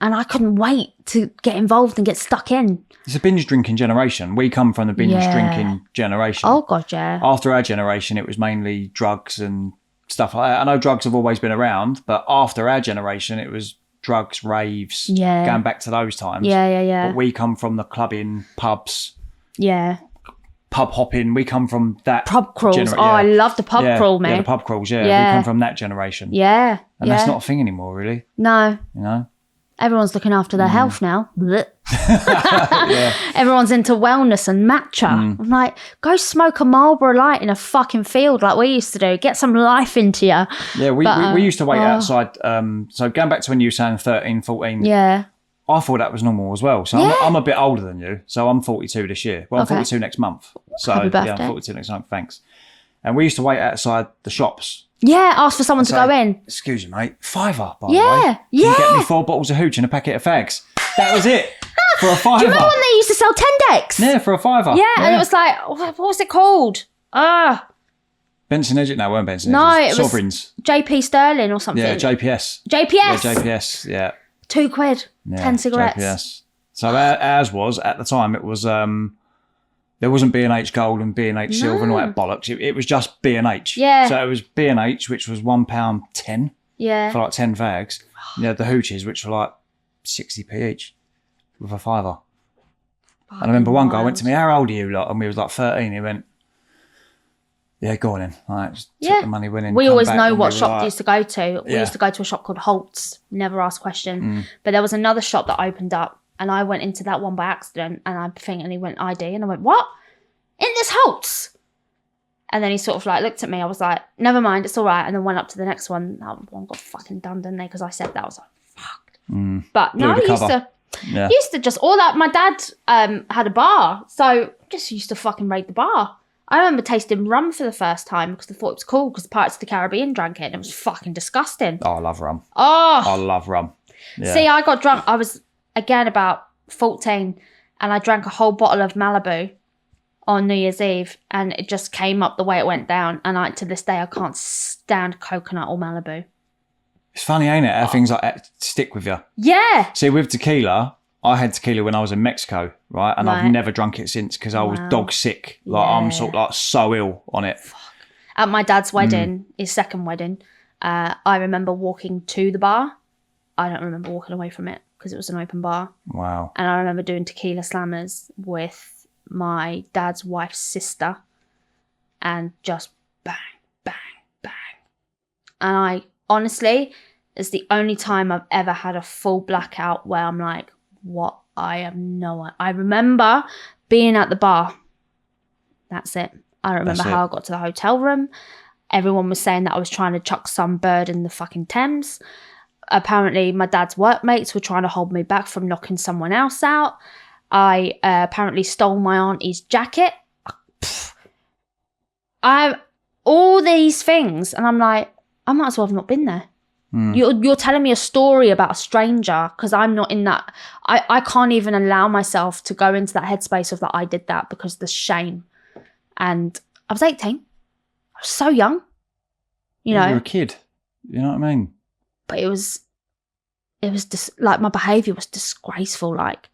and I couldn't wait to get involved and get stuck in. It's a binge drinking generation. We come from the binge drinking generation. Oh, God, yeah. After our generation, it was mainly drugs and stuff like that. I know drugs have always been around, but after our generation, it was drugs, raves, going back to those times. Yeah. But we come from the clubbing, pubs, Yeah. pub hopping. We come from that. Pub crawls. I love the pub crawl, mate. Yeah, the pub crawls, We come from that generation. Yeah. And that's not a thing anymore, really. No. You know? Everyone's looking after their health now. Blech. Everyone's into wellness and matcha. I'm like, go smoke a Marlboro Light in a fucking field like we used to do. Get some life into you. Yeah, we used to wait outside. So going back to when you were saying 13, 14. Yeah. I thought that was normal as well. So I'm a bit older than you. So I'm 42 this year. Well, I'm 42 next month. So Happy birthday. I'm 42 next month. Thanks. And we used to wait outside the shops. Yeah, ask for someone to go in. Excuse me, mate. £5, by the way. Yeah. Can you get me 4 bottles of hooch and a packet of fags? That was it. For a £5. Do you remember when they used to sell Tendex? Yeah, for a £5. Yeah, and it was like, what was it called? Benson Edge? No, it weren't Benson No, Edges. it was Sovereigns. JP Sterling or something. Yeah, JPS. JPS. Yeah, JPS, yeah. £2, Yeah, 10 cigarettes. JPS. So ours was, at the time, it was, there wasn't B&H Gold and B&H Silver and all that bollocks. It was just B&H. Yeah. So it was B&H, which was £1.10 Yeah. for like 10 fags. You had the hooches, which were like 60p each with a £5. And I remember one guy went to me, how old are you lot? And we was like 13. He went, yeah, go on in. Like, just took the money, went in. We come always back, know and what we were shop like, we used to go to. We Yeah. used to go to a shop called Holt's. Never asked a question. But there was another shop that opened up, and I went into that one by accident, and he went ID, and I went, what? In this Holt's? And then he sort of like looked at me. I was like, never mind, it's all right. And then went up to the next one. That one got fucking done, didn't they? Because I said that. I was like, fuck. But no, Blew the he used cover. to. Yeah. He used to just all that. My dad had a bar, so just used to fucking raid the bar. I remember tasting rum for the first time because I thought it was cool because the Pirates of the Caribbean drank it and it was fucking disgusting. Oh, I love rum. Oh, I love rum. Yeah. see, I got drunk. I was again about 14 and I drank a whole bottle of Malibu on New Year's Eve and it just came up the way it went down. And to this day, I can't stand coconut or Malibu. It's funny, ain't it? How things like that stick with you. Yeah. See, with tequila, I had tequila when I was in Mexico, right? And I've Right. never drunk it since because I was Wow. dog sick. Like I'm sort of like so ill on it. At my dad's wedding, his second wedding, I remember walking to the bar. I don't remember walking away from it because it was an open bar. Wow. And I remember doing tequila slammers with my dad's wife's sister and just bang, bang, bang. And I honestly, it's the only time I've ever had a full blackout where I'm like, what? I remember being at the bar. That's it. I don't remember how I got to the hotel room. Everyone was saying that I was trying to chuck some bird in the fucking Thames. Apparently, my dad's workmates were trying to hold me back from knocking someone else out. I apparently stole my auntie's jacket. All these things. And I'm like, I might as well have not been there. You're telling me a story about a stranger because I'm not in that. I can't even allow myself to go into that headspace of that I did that because the shame. And I was 18. I was so young. You know. You're a kid. You know what I mean? But it was like my behaviour was disgraceful. Like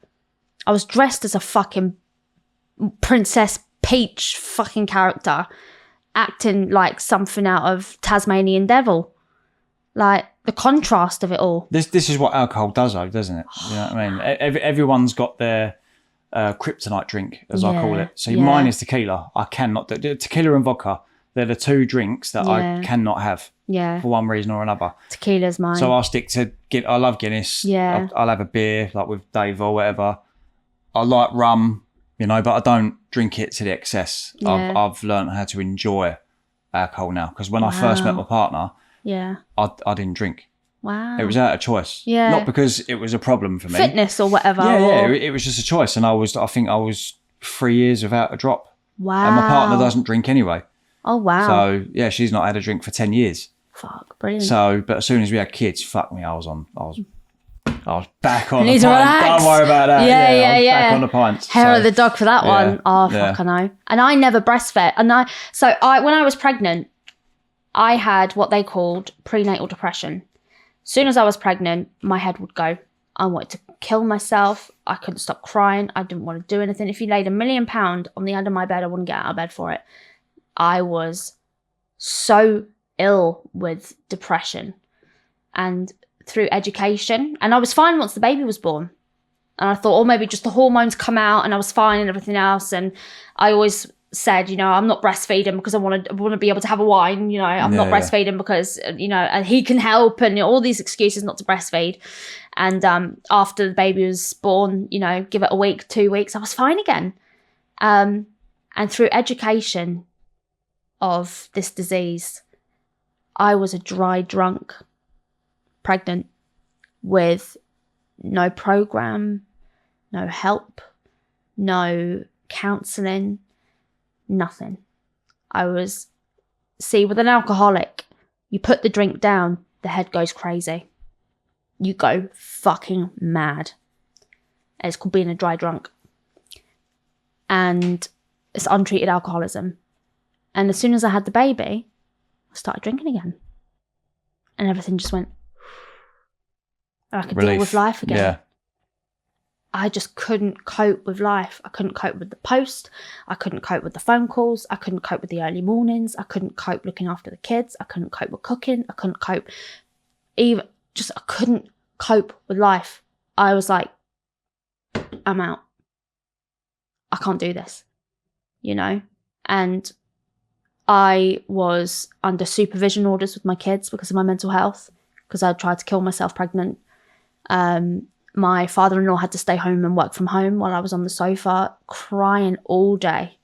I was dressed as a fucking Princess Peach fucking character, acting like something out of Tasmanian Devil. Like the contrast of it all. This is what alcohol does, though, doesn't it? You know what I mean? Everyone's got their kryptonite drink, as I call it. So mine is tequila. I cannot do tequila and vodka. They're the two drinks that I cannot have. Yeah. For one reason or another. Tequila's mine. So I'll stick to I love Guinness. Yeah. I'll have a beer like with Dave or whatever. I like rum, you know, but I don't drink it to the excess. Yeah. I've learned how to enjoy alcohol now because when I first met my partner, I didn't drink. Wow. It was out of choice. Yeah. Not because it was a problem for me. Fitness or whatever. Yeah, it was just a choice. And I think I was 3 years without a drop. Wow. And my partner doesn't drink anyway. Oh, wow. So, yeah, she's not had a drink for 10 years. Fuck, brilliant. So, but as soon as we had kids, fuck me, I was back on Need the to pints. relax. Don't worry about that. I was back on the pints. Hair of the dog for that one. Oh, yeah. fuck, I know. And I never breastfed. And when I was pregnant, I had what they called prenatal depression. As soon as I was pregnant, my head would go. I wanted to kill myself. I couldn't stop crying. I didn't want to do anything. If you laid £1 million on the end of my bed, I wouldn't get out of bed for it. I was so ill with depression and through education. And I was fine once the baby was born. And I thought, maybe just the hormones come out and I was fine and everything else. And I always said, you know, I'm not breastfeeding because I want to be able to have a wine, you know, I'm not breastfeeding because, you know, and he can help, and you know, all these excuses not to breastfeed. And after the baby was born, you know, give it a week, 2 weeks, I was fine again. And through education of this disease, I was a dry drunk, pregnant, with no program, no help, no counselling, nothing. With an alcoholic, you put the drink down, the head goes crazy. You go fucking mad. It's called being a dry drunk. And it's untreated alcoholism. And as soon as I had the baby, I started drinking again. And everything just went, and I could deal with life again. Yeah. I just couldn't cope with life. I couldn't cope with the post. I couldn't cope with the phone calls. I couldn't cope with the early mornings. I couldn't cope looking after the kids. I couldn't cope with cooking. I couldn't cope I couldn't cope with life. I was like, I'm out. I can't do this, you know? And I was under supervision orders with my kids because of my mental health, because I tried to kill myself pregnant. My father-in-law had to stay home and work from home while I was on the sofa crying all day.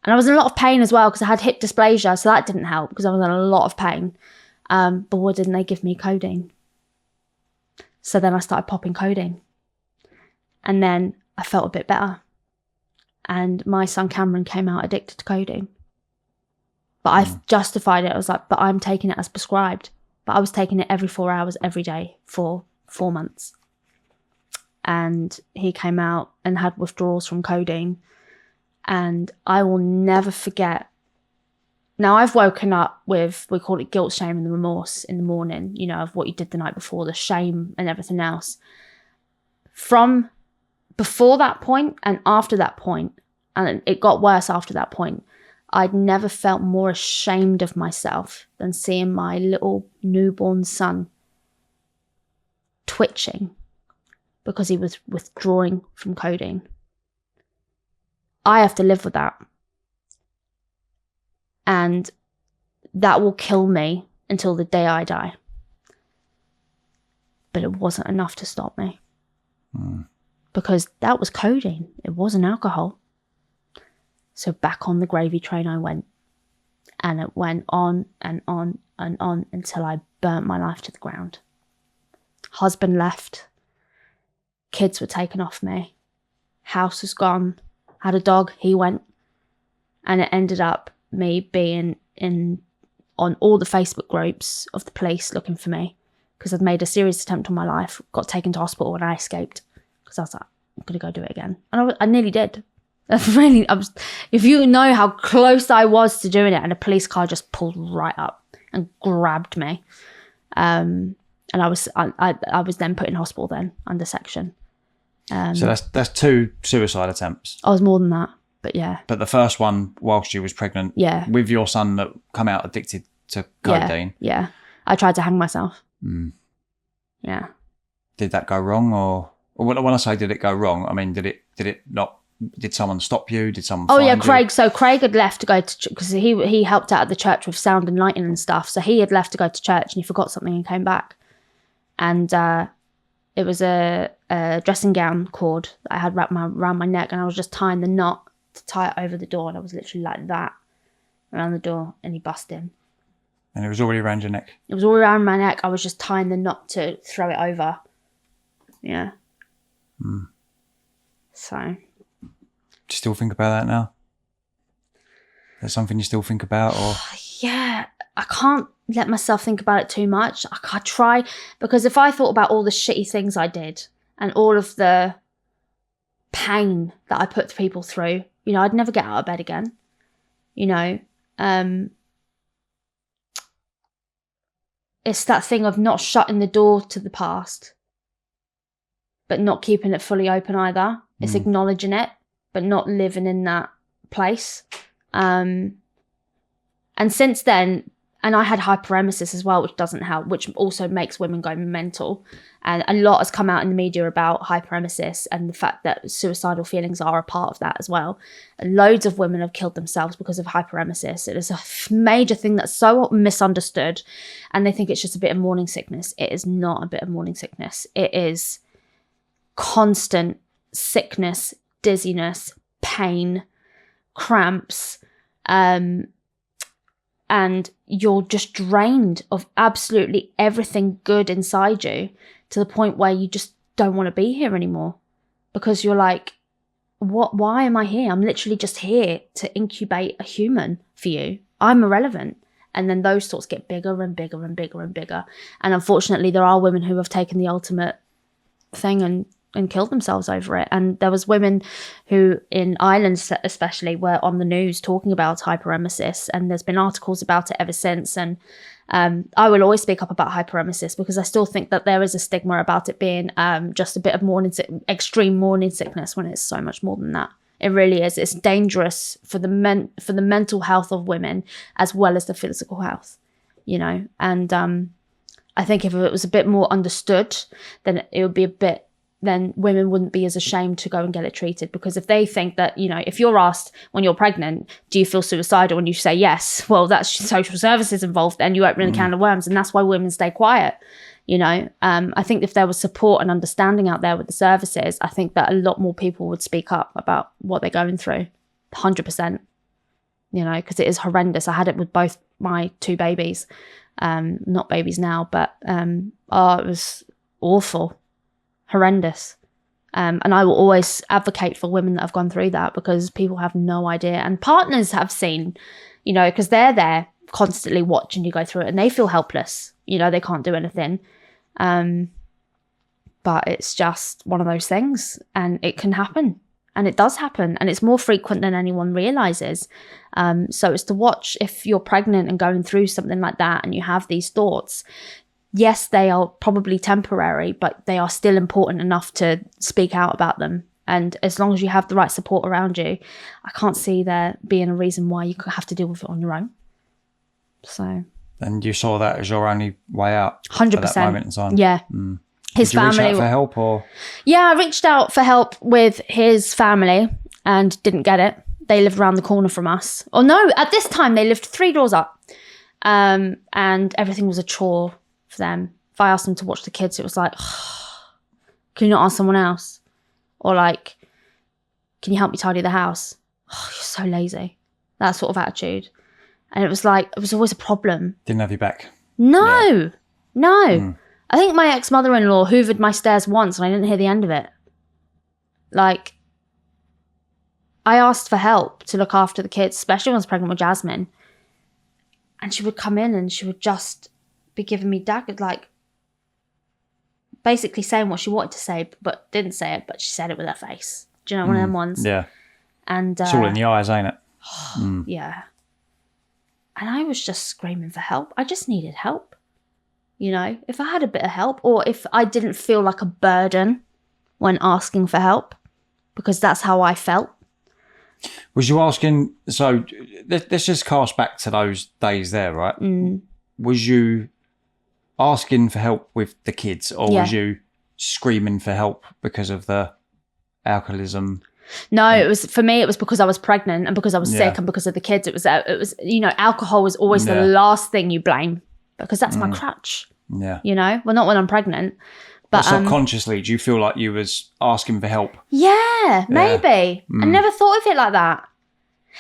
And I was in a lot of pain as well because I had hip dysplasia, so that didn't help because I was in a lot of pain. But why didn't they give me codeine? So then I started popping codeine. And then I felt a bit better. And my son Cameron came out addicted to codeine. But I justified it. I was like, but I'm taking it as prescribed. But I was taking it every 4 hours, every day for 4 months. And he came out and had withdrawals from codeine. And I will never forget. Now, I've woken up with, we call it guilt, shame, and remorse in the morning, you know, of what you did the night before, the shame and everything else. From before that point and after that point, and it got worse after that point, I'd never felt more ashamed of myself than seeing my little newborn son twitching because he was withdrawing from codeine. I have to live with that. And that will kill me until the day I die. But it wasn't enough to stop me. Because that was codeine. It wasn't alcohol. So back on the gravy train I went. And it went on and on and on until I burnt my life to the ground. Husband left. Kids were taken off me. House was gone. Had a dog. He went. And it ended up me being on all the Facebook groups of the police looking for me because I'd made a serious attempt on my life, got taken to hospital, and I escaped because I was like, I'm going to go do it again. And I nearly did. If you know how close I was to doing it, and a police car just pulled right up and grabbed me. And I was then put in hospital then under section. So that's 2 suicide attempts. I was more than that, but yeah. But the first one, whilst you was pregnant, with your son that come out addicted to codeine. Yeah. I tried to hang myself. Yeah. Did that go wrong, or when I say did it go wrong, I mean did it not? Did someone stop you? Did someone? Oh yeah, Craig. So Craig had left to go to, because he helped out at the church with sound and lighting and stuff. So he had left to go to church and he forgot something and came back, and it was a dressing gown cord that I had wrapped around my neck, and I was just tying the knot to tie it over the door, and I was literally like that around the door, and he bust in. And it was already around your neck? It was all around my neck. I was just tying the knot to throw it over. Yeah. So. Do you still think about that now? Is there something you still think about? Or? Yeah, I can't let myself think about it too much. I try, because if I thought about all the shitty things I did and all of the pain that I put people through, you know, I'd never get out of bed again. You know, it's that thing of not shutting the door to the past, but not keeping it fully open either. It's acknowledging it, but not living in that place. And since then, And I had hyperemesis as well, which doesn't help, which also makes women go mental. And a lot has come out in the media about hyperemesis and the fact that suicidal feelings are a part of that as well. And loads of women have killed themselves because of hyperemesis. It is a major thing that's so misunderstood, and they think it's just a bit of morning sickness. It is not a bit of morning sickness. It is constant sickness, dizziness, pain, cramps, and you're just drained of absolutely everything good inside you, to the point where you just don't want to be here anymore, because you're like, why am I here? I'm literally just here to incubate a human for you. I'm irrelevant. And then those thoughts get bigger and bigger and bigger and bigger. And unfortunately, there are women who have taken the ultimate thing and killed themselves over it. And there was women who in Ireland especially were on the news talking about hyperemesis, and there's been articles about it ever since. And I will always speak up about hyperemesis, because I still think that there is a stigma about it being just a bit of extreme morning sickness, when it's so much more than that. It really is. It's dangerous for the mental health of women as well as the physical health, you know. And I think if it was a bit more understood, then it would be then women wouldn't be as ashamed to go and get it treated. Because if they think that, you know, if you're asked when you're pregnant, do you feel suicidal, and you say yes, well, that's social services involved, then you open a can of worms. And that's why women stay quiet, you know. I think if there was support and understanding out there with the services, I think that a lot more people would speak up about what they're going through. 100%, you know, because it is horrendous. I had it with both my two babies, not babies now, but it was awful. Horrendous. And I will always advocate for women that have gone through that, because people have no idea, and partners have seen, you know, because they're there constantly watching you go through it, and they feel helpless, you know, they can't do anything. But it's just one of those things, and it can happen, and it does happen, and it's more frequent than anyone realizes. So it's to watch if you're pregnant and going through something like that, and you have these thoughts. Yes, they are probably temporary, but they are still important enough to speak out about them. And as long as you have the right support around you, I can't see there being a reason why you have to deal with it on your own. So. And you saw that as your only way out? 100%. At that moment in time? Yeah. His Did you family. reach out for help, or? Yeah, I reached out for help with his family and didn't get it. They live around the corner from us. Oh no, at this time they lived 3 doors up. And everything was a chore for them. If I asked them to watch the kids, it was like, can you not ask someone else? Or like, can you help me tidy the house? Oh, you're so lazy. That sort of attitude. And it was like, it was always a problem. Didn't have you back? No. I think my ex-mother-in-law hoovered my stairs once and I didn't hear the end of it. Like, I asked for help to look after the kids, especially when I was pregnant with Jasmine. And she would come in and she would just be giving me daggers, like basically saying what she wanted to say, but didn't say it, but she said it with her face. Do you know, one of them ones? Yeah. And it's all in the eyes, ain't it? Yeah. And I was just screaming for help. I just needed help. You know, if I had a bit of help, or if I didn't feel like a burden when asking for help, because that's how I felt. Was you asking, so let's just cast back to those days there, right? Was you asking for help with the kids, or was you screaming for help because of the alcoholism? No, it was, for me, it was because I was pregnant and because I was sick and because of the kids. It was, you know, alcohol was always the last thing you blame, because that's my crutch. Yeah. You know, well, not when I'm pregnant. But subconsciously, do you feel like you was asking for help? Yeah, maybe. I never thought of it like that.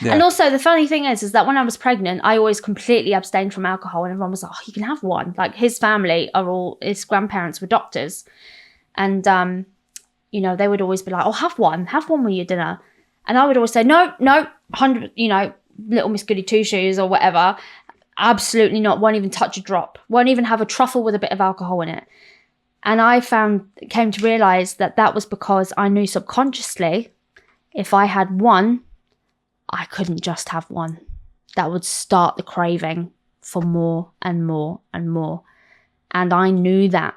Yeah. And also, the funny thing is that when I was pregnant, I always completely abstained from alcohol, and everyone was like, oh, you can have one. Like, his family his grandparents were doctors. And, you know, they would always be like, oh, have one with your dinner. And I would always say, no, 100, you know, little Miss Goody Two Shoes or whatever. Absolutely not. Won't even touch a drop. Won't even have a truffle with a bit of alcohol in it. And I came to realize that that was because I knew subconsciously, if I had one, I couldn't just have one. That would start the craving for more and more and more. And I knew that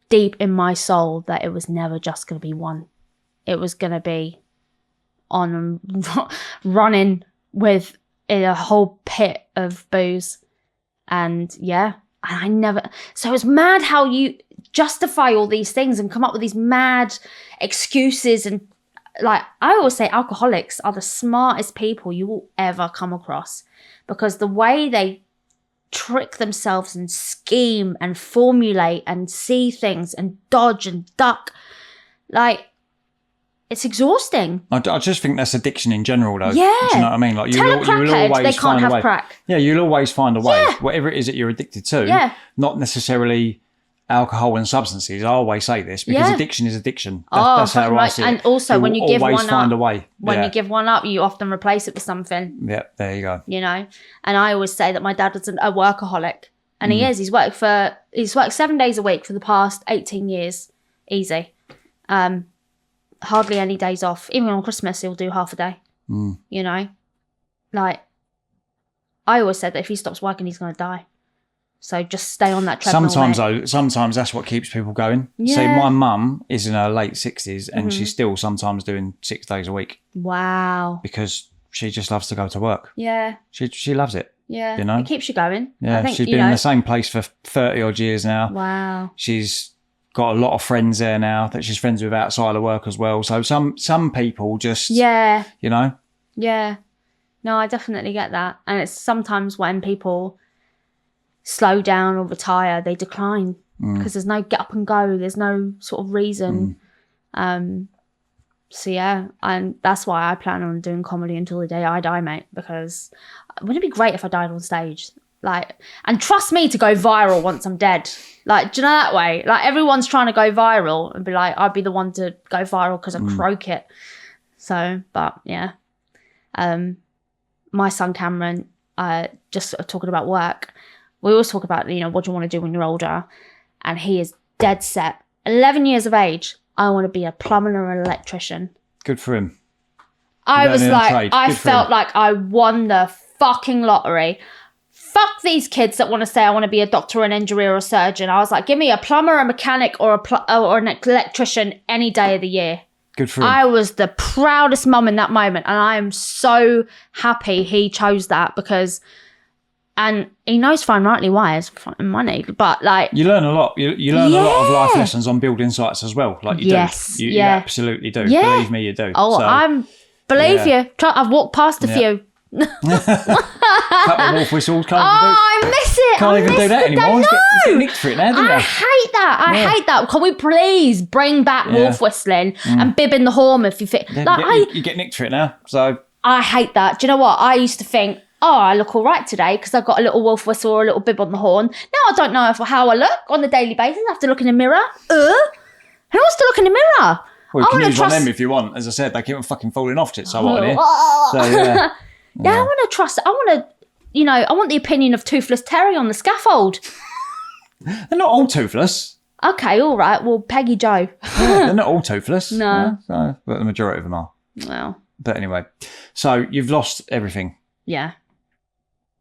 deep in my soul, that it was never just going to be one. It was going to be on running with a whole pit of booze. And so it's mad how you justify all these things and come up with these mad excuses. And like, I always say alcoholics are the smartest people you will ever come across, because the way they trick themselves and scheme and formulate and see things and dodge and duck, like, it's exhausting. I just think that's addiction in general, though. Yeah. Do you know what I mean? Like, Tell a you'll crackhead always they can't find a have way. crack. Yeah, you'll always find a way. Yeah. Whatever it is that you're addicted to. Yeah. Not necessarily alcohol and substances. I always say this because addiction is addiction. That's how I see it. And also, when you give one up, find a way. When you give one up, you often replace it with something. Yeah, there you go. You know, and I always say that my dad was a workaholic, and he is. He's worked 7 days a week for the past 18 years, easy. Hardly any days off. Even on Christmas, he'll do half a day. You know, like, I always said that if he stops working, he's going to die. So just stay on that treadmill. Sometimes that's what keeps people going. Yeah. See, my mum is in her late 60s and she's still sometimes doing 6 days a week. Wow. Because she just loves to go to work. Yeah. She loves it. Yeah. You know? It keeps you going. Yeah. I think, she's been in the same place for 30 odd years now. Wow. She's got a lot of friends there now that she's friends with outside of work as well. So some people just, you know. Yeah. No, I definitely get that. And it's sometimes when people slow down or retire, they decline because there's no get up and go. There's no sort of reason. So yeah, and that's why I plan on doing comedy until the day I die, mate, because wouldn't it be great if I died on stage? Like, and trust me to go viral once I'm dead. Like, do you know that way? Like, everyone's trying to go viral and be like, I'd be the one to go viral because I croak it. So, but yeah. My son Cameron, just sort of talking about work, we always talk about, you know, what do you want to do when you're older? And he is dead set. 11 years of age, I want to be a plumber or an electrician. Good for him. I was like, I felt like I won the fucking lottery. Fuck these kids that want to say I want to be a doctor, an engineer, or a surgeon. I was like, give me a plumber, a mechanic, or an electrician any day of the year. Good for him. I was the proudest mum in that moment, and I am so happy he chose that because, and he knows fine rightly why, it's fucking money, but like, you learn a lot. You learn a lot of life lessons on building sites as well. Like, you do. You absolutely do. Yeah. Believe me, you do. Oh, I've walked past a few. Couple of wolf whistles. I miss it. Can't even do that anymore. Get nicked for it now, don't you? I hate that. I hate that. Can we please bring back wolf whistling and bibbing the horn if you fit? You get nicked for it now. So I hate that. Do you know what? I used to think, I look all right today because I've got a little wolf whistle or a little bib on the horn. Now I don't know how I look on a daily basis. I have to look in the mirror. Who wants to look in the mirror? Well, you can use one of them if you want. As I said, they keep on fucking falling off. It's so hot in here. So yeah, I want to trust. I want the opinion of Toothless Terry on the scaffold. They're not all toothless. Okay, all right. Well, Peggy Joe. They're not all toothless. No. So, but the majority of them are. Well. But anyway, so you've lost everything. Yeah.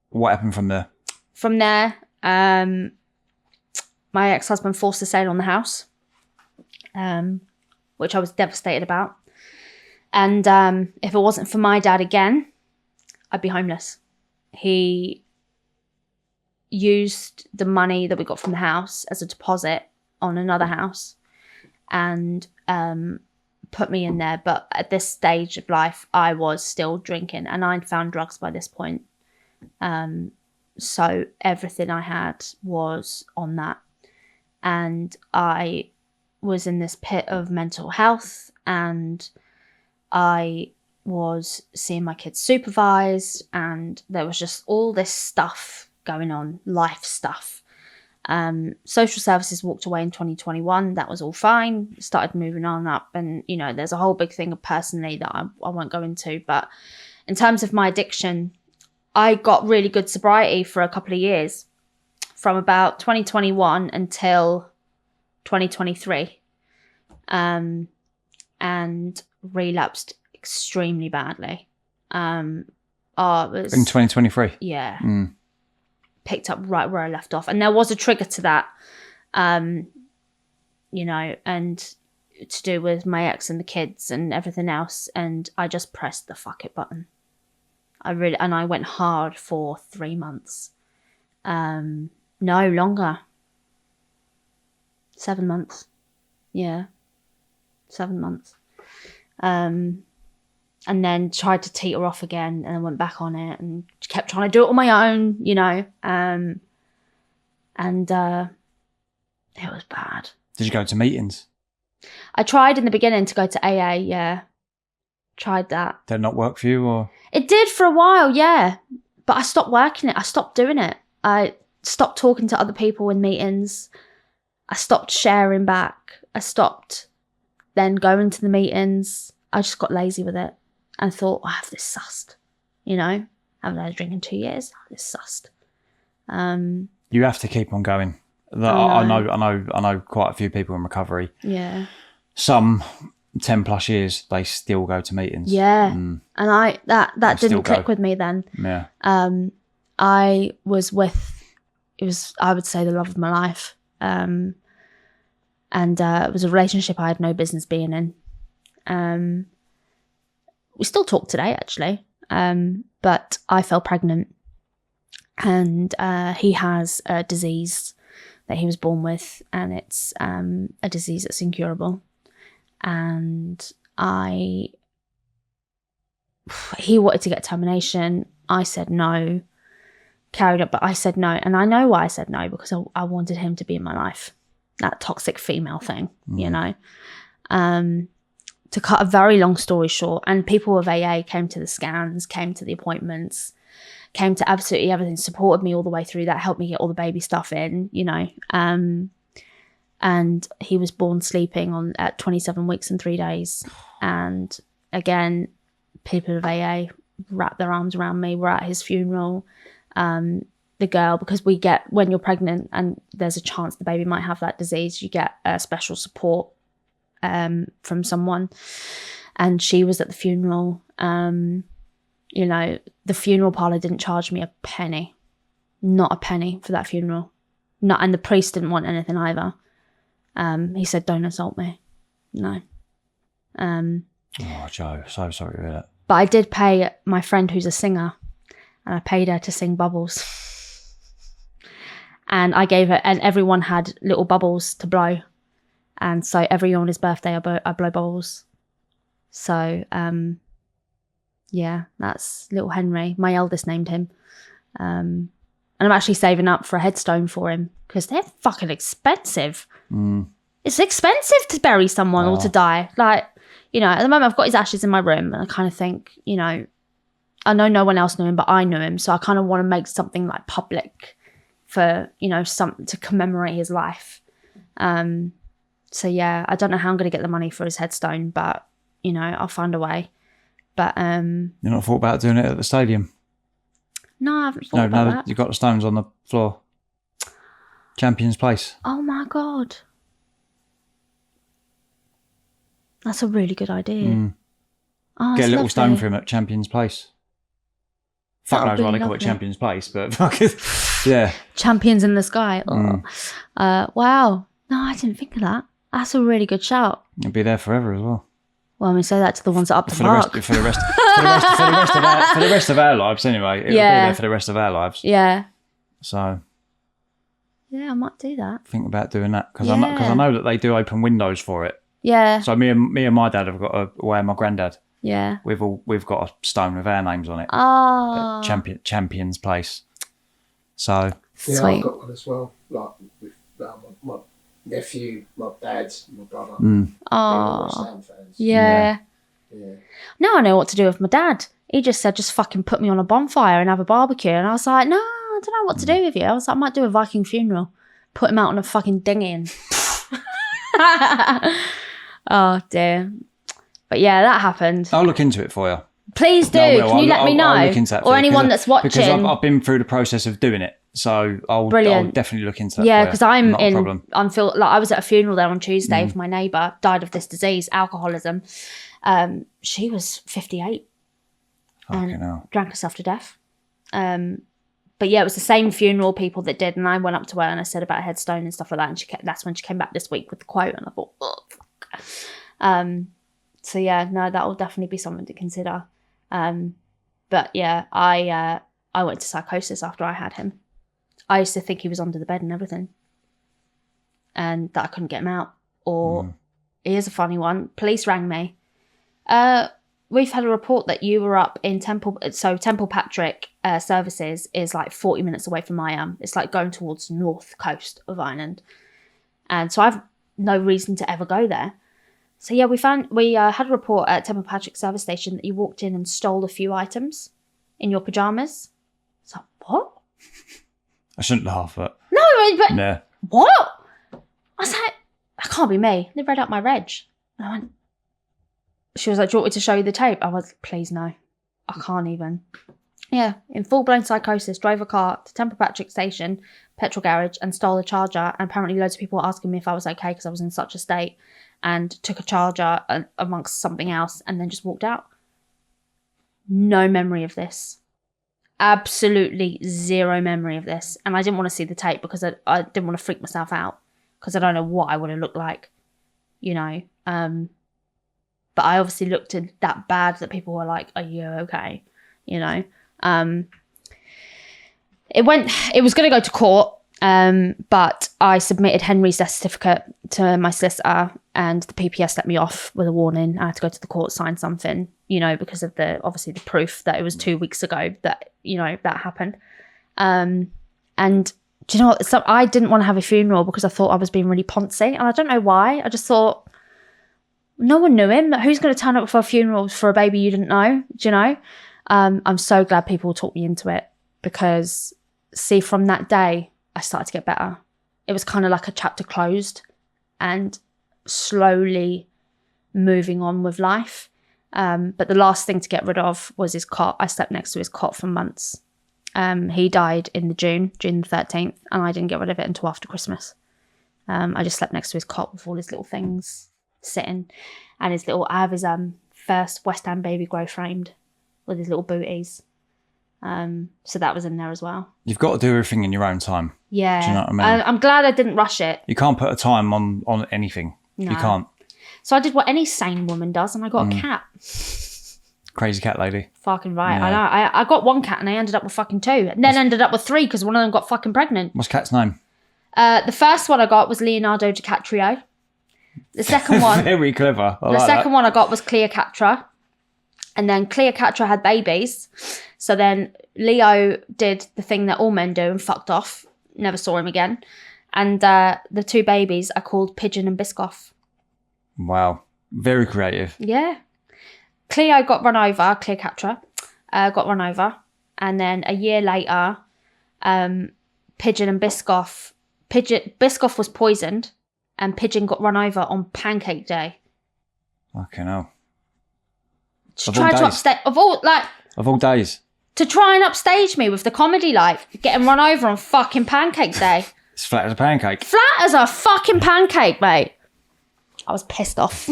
What happened from there? From there, my ex-husband forced a sale on the house, which I was devastated about. And if it wasn't for my dad again, I'd be homeless. He used the money that we got from the house as a deposit on another house and put me in there. But at this stage of life, I was still drinking and I'd found drugs by this point. So everything I had was on that. And I was in this pit of mental health and I was seeing my kids supervised and there was just all this stuff going on, life stuff. Social services walked away in 2021. That was all fine. Started moving on up and, you know, there's a whole big thing personally that I won't go into. But in terms of my addiction, I got really good sobriety for a couple of years from about 2021 until 2023 and relapsed extremely badly. It was in 2023. Yeah. Picked up right where I left off. And there was a trigger to that, you know, and to do with my ex and the kids and everything else. And I just pressed the fuck it button. I went hard for 3 months. No, longer. 7 months. Yeah. 7 months. And then tried to teeter off again, and then went back on it and kept trying to do it on my own, you know. And it was bad. Did you go to meetings? I tried in the beginning to go to AA, yeah. Tried that. Did it not work for you, or? It did for a while, yeah. But I stopped working it. I stopped doing it. I stopped talking to other people in meetings. I stopped sharing back. I stopped then going to the meetings. I just got lazy with it and thought, I have this sussed. You know, I haven't had a drink in 2 years. I have this sussed. You have to keep on going. I know quite a few people in recovery. Yeah. Some 10 plus years, they still go to meetings. Yeah. And that didn't click with me then. Yeah. I was with, I would say, the love of my life. And it was a relationship I had no business being in. We still talk today, actually. But I fell pregnant, and he has a disease that he was born with, and it's a disease that's incurable. And he wanted to get termination. I said no, carried up, but I said no. And I know why I said no, because I wanted him to be in my life. That toxic female thing, you know. To cut a very long story short, and people of AA came to the scans, came to the appointments, came to absolutely everything, supported me all the way through that, helped me get all the baby stuff in, you know. And he was born sleeping at 27 weeks and 3 days. And again, people of AA wrapped their arms around me. We're at his funeral. The girl, because we get, when you're pregnant and there's a chance the baby might have that disease, you get special support from someone. And she was at the funeral. You know, the funeral parlour didn't charge me a penny. Not a penny for that funeral. And the priest didn't want anything either. He said, don't assault me. No. Oh, Jo, so sorry to hear that. But I did pay my friend who's a singer, and I paid her to sing Bubbles. And I gave her, and everyone had little bubbles to blow. And so every year on his birthday, I blow bubbles. So, yeah, that's little Henry. My eldest named him. And I'm actually saving up for a headstone for him, because they're fucking expensive. It's expensive to bury someone or to die. Like, you know, at the moment I've got his ashes in my room, and I kind of think, you know, I know no one else knew him, but I knew him. So I kind of want to make something like public for, you know, to commemorate his life. So yeah, I don't know how I'm going to get the money for his headstone, but, you know, I'll find a way. But you're not thought about doing it at the stadium? No, I haven't thought about that. You've got the stones on the floor. Champions Place. Oh my God. That's a really good idea. Oh, get a little lovely. stone for him at Champions Place. Fuck knows why they call it Champions Place, but fuck it. Yeah. Champions in the sky. Wow. No, I didn't think of that. That's a really good shout. It'll be there forever as well. Well, I'm going to say that to the ones at Upton Park. For the rest of our lives, anyway. It'll be there for the rest of our lives. Yeah. So. Yeah, I might do that. Think about doing that, because I know that they do open windows for it. Yeah. So me and my dad have got and my granddad. Yeah. We've got a stone with our names on it. Oh. At Champions Place. So. Yeah, Sweet. I've got one as well. Like with my nephew, my dad, my brother. Oh. Yeah. Now I know what to do with my dad. He just said, just fucking put me on a bonfire and have a barbecue. And I was like, no, I don't know what to do with you. I was like, I might do a Viking funeral. Put him out on a fucking dinghy and... Oh, dear. But yeah, that happened. I'll look into it for you. Please do. Can you let me know? I'll look into that for or you, anyone that's watching. Because I've been through the process of doing it. So I'll definitely look into that. Yeah, because I was at a funeral there on Tuesday for my neighbour, died of this disease, alcoholism. She was 58 and drank herself to death. But yeah, it was the same funeral people that did, and I went up to her and I said about a headstone and stuff like that, and that's when she came back this week with the quote, and I thought, oh, fuck. So yeah, no, that will definitely be something to consider. But yeah, I went to psychosis after I had him. I used to think he was under the bed and everything, and that I couldn't get him out. Or here's a funny one. Police rang me. We've had a report that you were up in Temple. So Temple Patrick Services is like 40 minutes away from it's like going towards the north coast of Ireland. And so I've no reason to ever go there. So yeah, we had a report at Temple Patrick Service Station that you walked in and stole a few items in your pajamas. So what? I shouldn't laugh, but... No, but... Yeah. What? I was like, that can't be me. They read out my reg. And I went... She was like, do you want me to show you the tape? I was, please no. I can't even. Yeah, in full-blown psychosis, drove a car to Temple Patrick Station, petrol garage, and stole a charger. And apparently loads of people were asking me if I was okay because I was in such a state, and took a charger amongst something else and then just walked out. No memory of this. Absolutely zero memory of this. And I didn't want to see the tape because I didn't want to freak myself out because I don't know what I would have looked like, you know. But I obviously looked that bad that people were like, are you okay? You know. It was going to go to court, but I submitted Henry's death certificate to my solicitor, and the PPS let me off with a warning. I had to go to the court, sign something, you know, because of obviously the proof that it was 2 weeks ago that, you know, that happened. And do you know what? So I didn't want to have a funeral because I thought I was being really poncy, and I don't know why. I just thought, no one knew him. Who's going to turn up for a funeral for a baby you didn't know? Do you know? I'm so glad people talked me into it, because see, from that day, I started to get better. It was kind of like a chapter closed and slowly moving on with life. But the last thing to get rid of was his cot. I slept next to his cot for months. He died in June the 13th, and I didn't get rid of it until after Christmas. I just slept next to his cot with all his little things sitting, and I have his first West Ham baby grow framed with his little booties. So that was in there as well. You've got to do everything in your own time. Yeah. Do you know what I mean? I'm glad I didn't rush it. You can't put a time on anything. No. You can't. So I did what any sane woman does, and I got a cat. Crazy cat lady. Fucking right. Yeah. I know. I got one cat and I ended up with fucking 2. And then ended up with 3 because one of them got fucking pregnant. What's cat's name? The first one I got was Leonardo DiCaprio. The second one... Very clever. The second one I got was Cleopatra. And then Cleopatra had babies. So then Leo did the thing that all men do and fucked off. Never saw him again. And the 2 babies are called Pigeon and Biscoff. Wow. Very creative. Yeah. Cleo got run over. Cleopatra got run over. And then a year later, Pigeon and Biscoff... Biscoff was poisoned and Pigeon got run over on Pancake Day. Fucking hell. To try to upstage... Of all days. To try and upstage me with the comedy, like, getting run over on fucking Pancake Day. It's flat as a pancake. Flat as a fucking pancake, mate. I was pissed off.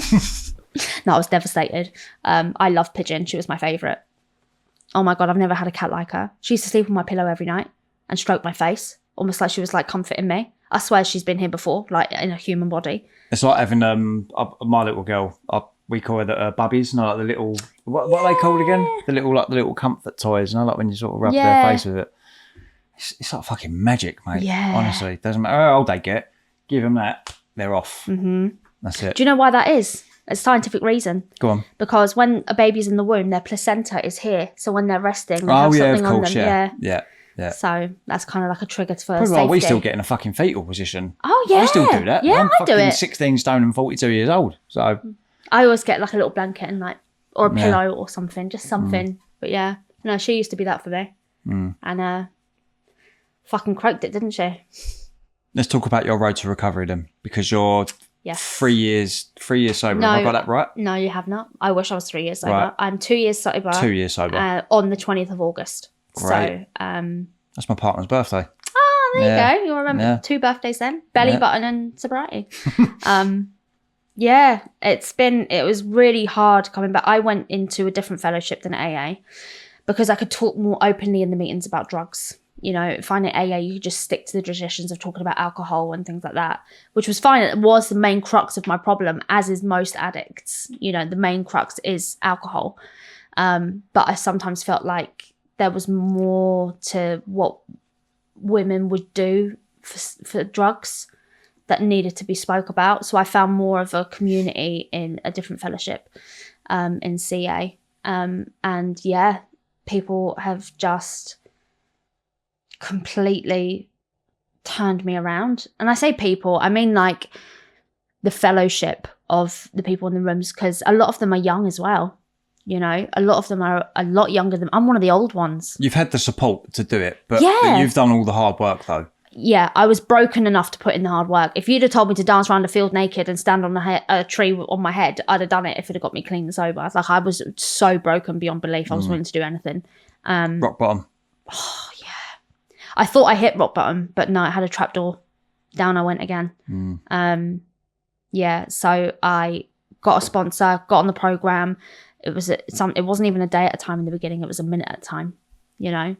No, I was devastated. I love Pigeon. She was my favourite. Oh my God, I've never had a cat like her. She used to sleep on my pillow every night and stroke my face, almost like she was like comforting me. I swear she's been here before, like in a human body. It's like having my little girl. We call her the bubbies, and like the little what are they called again? The little comfort toys, and I like when you sort of rub their face with it. It's like fucking magic, mate. Yeah. Honestly, doesn't matter how old they get. Give them that, they're off. Mm-hmm. That's it. Do you know why that is? It's scientific reason. Go on. Because when a baby's in the womb, their placenta is here. So when they're resting, they have something on them. Yeah. So that's kind of like a trigger for probably safety. Like we still get in a fucking fetal position. Oh, yeah. I still do that. Yeah, I'm I do it. 16 stone and 42 years old. So I always get like a little blanket and like, or a pillow or something, just something. But yeah, no, she used to be that for me. And fucking croaked it, didn't she? Let's talk about your road to recovery then, because you're 3 years sober. No, have I got that right? No, you have not. I wish I was 3 years sober. Right. I'm 2 years sober. 2 years sober. On the 20th of August. Great. So, that's my partner's birthday. Oh, there you go. You'll remember 2 birthdays then. Belly button and sobriety. It was really hard coming back. I went into a different fellowship than AA because I could talk more openly in the meetings about drugs. You know, finding AA, you could just stick to the traditions of talking about alcohol and things like that, which was fine. It was the main crux of my problem, as is most addicts. You know, the main crux is alcohol. But I sometimes felt like there was more to what women would do for drugs that needed to be spoke about. So I found more of a community in a different fellowship in CA. And yeah, people have just completely turned me around. And I say people, I mean like the fellowship of the people in the rooms, because a lot of them are young as well. You know, a lot of them are a lot younger than I'm one of the old ones. You've had the support to do it, but Yeah. you've done all the hard work though. Yeah, I was broken enough to put in the hard work. If you'd have told me to dance around a field naked and stand on a tree on my head, I'd have done it if it had got me clean and sober. Like, I was so broken beyond belief. I was willing to do anything. Rock bottom. Oh, yeah. I thought I hit rock bottom, but no, I had a trapdoor. Down I went again. Yeah, so I got a sponsor, got on the program. It wasn't even a day at a time in the beginning. It was a minute at a time, you know.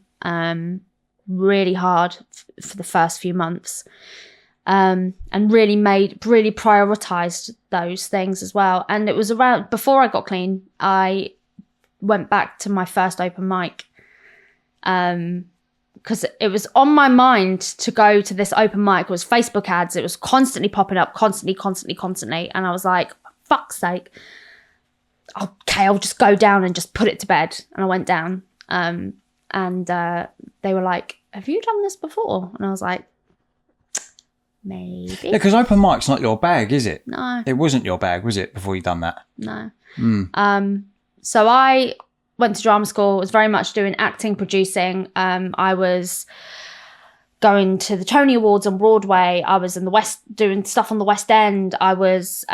Really hard for the first few months, and really prioritized those things as well. And it was around before I got clean, I went back to my first open mic, because it was on my mind to go to this open mic. It was Facebook ads. It was constantly popping up, constantly. And I was like, fuck's sake. Okay, I'll just go down and just put it to bed. And I went down. And they were like, have you done this before? And I was like, maybe. Yeah, because open mic's not your bag, is it? No. It wasn't your bag, was it, before you done that? No. So I went to drama school, was very much doing acting, producing. I was going to the Tony Awards on Broadway. I was in the West, doing stuff on the West End. I was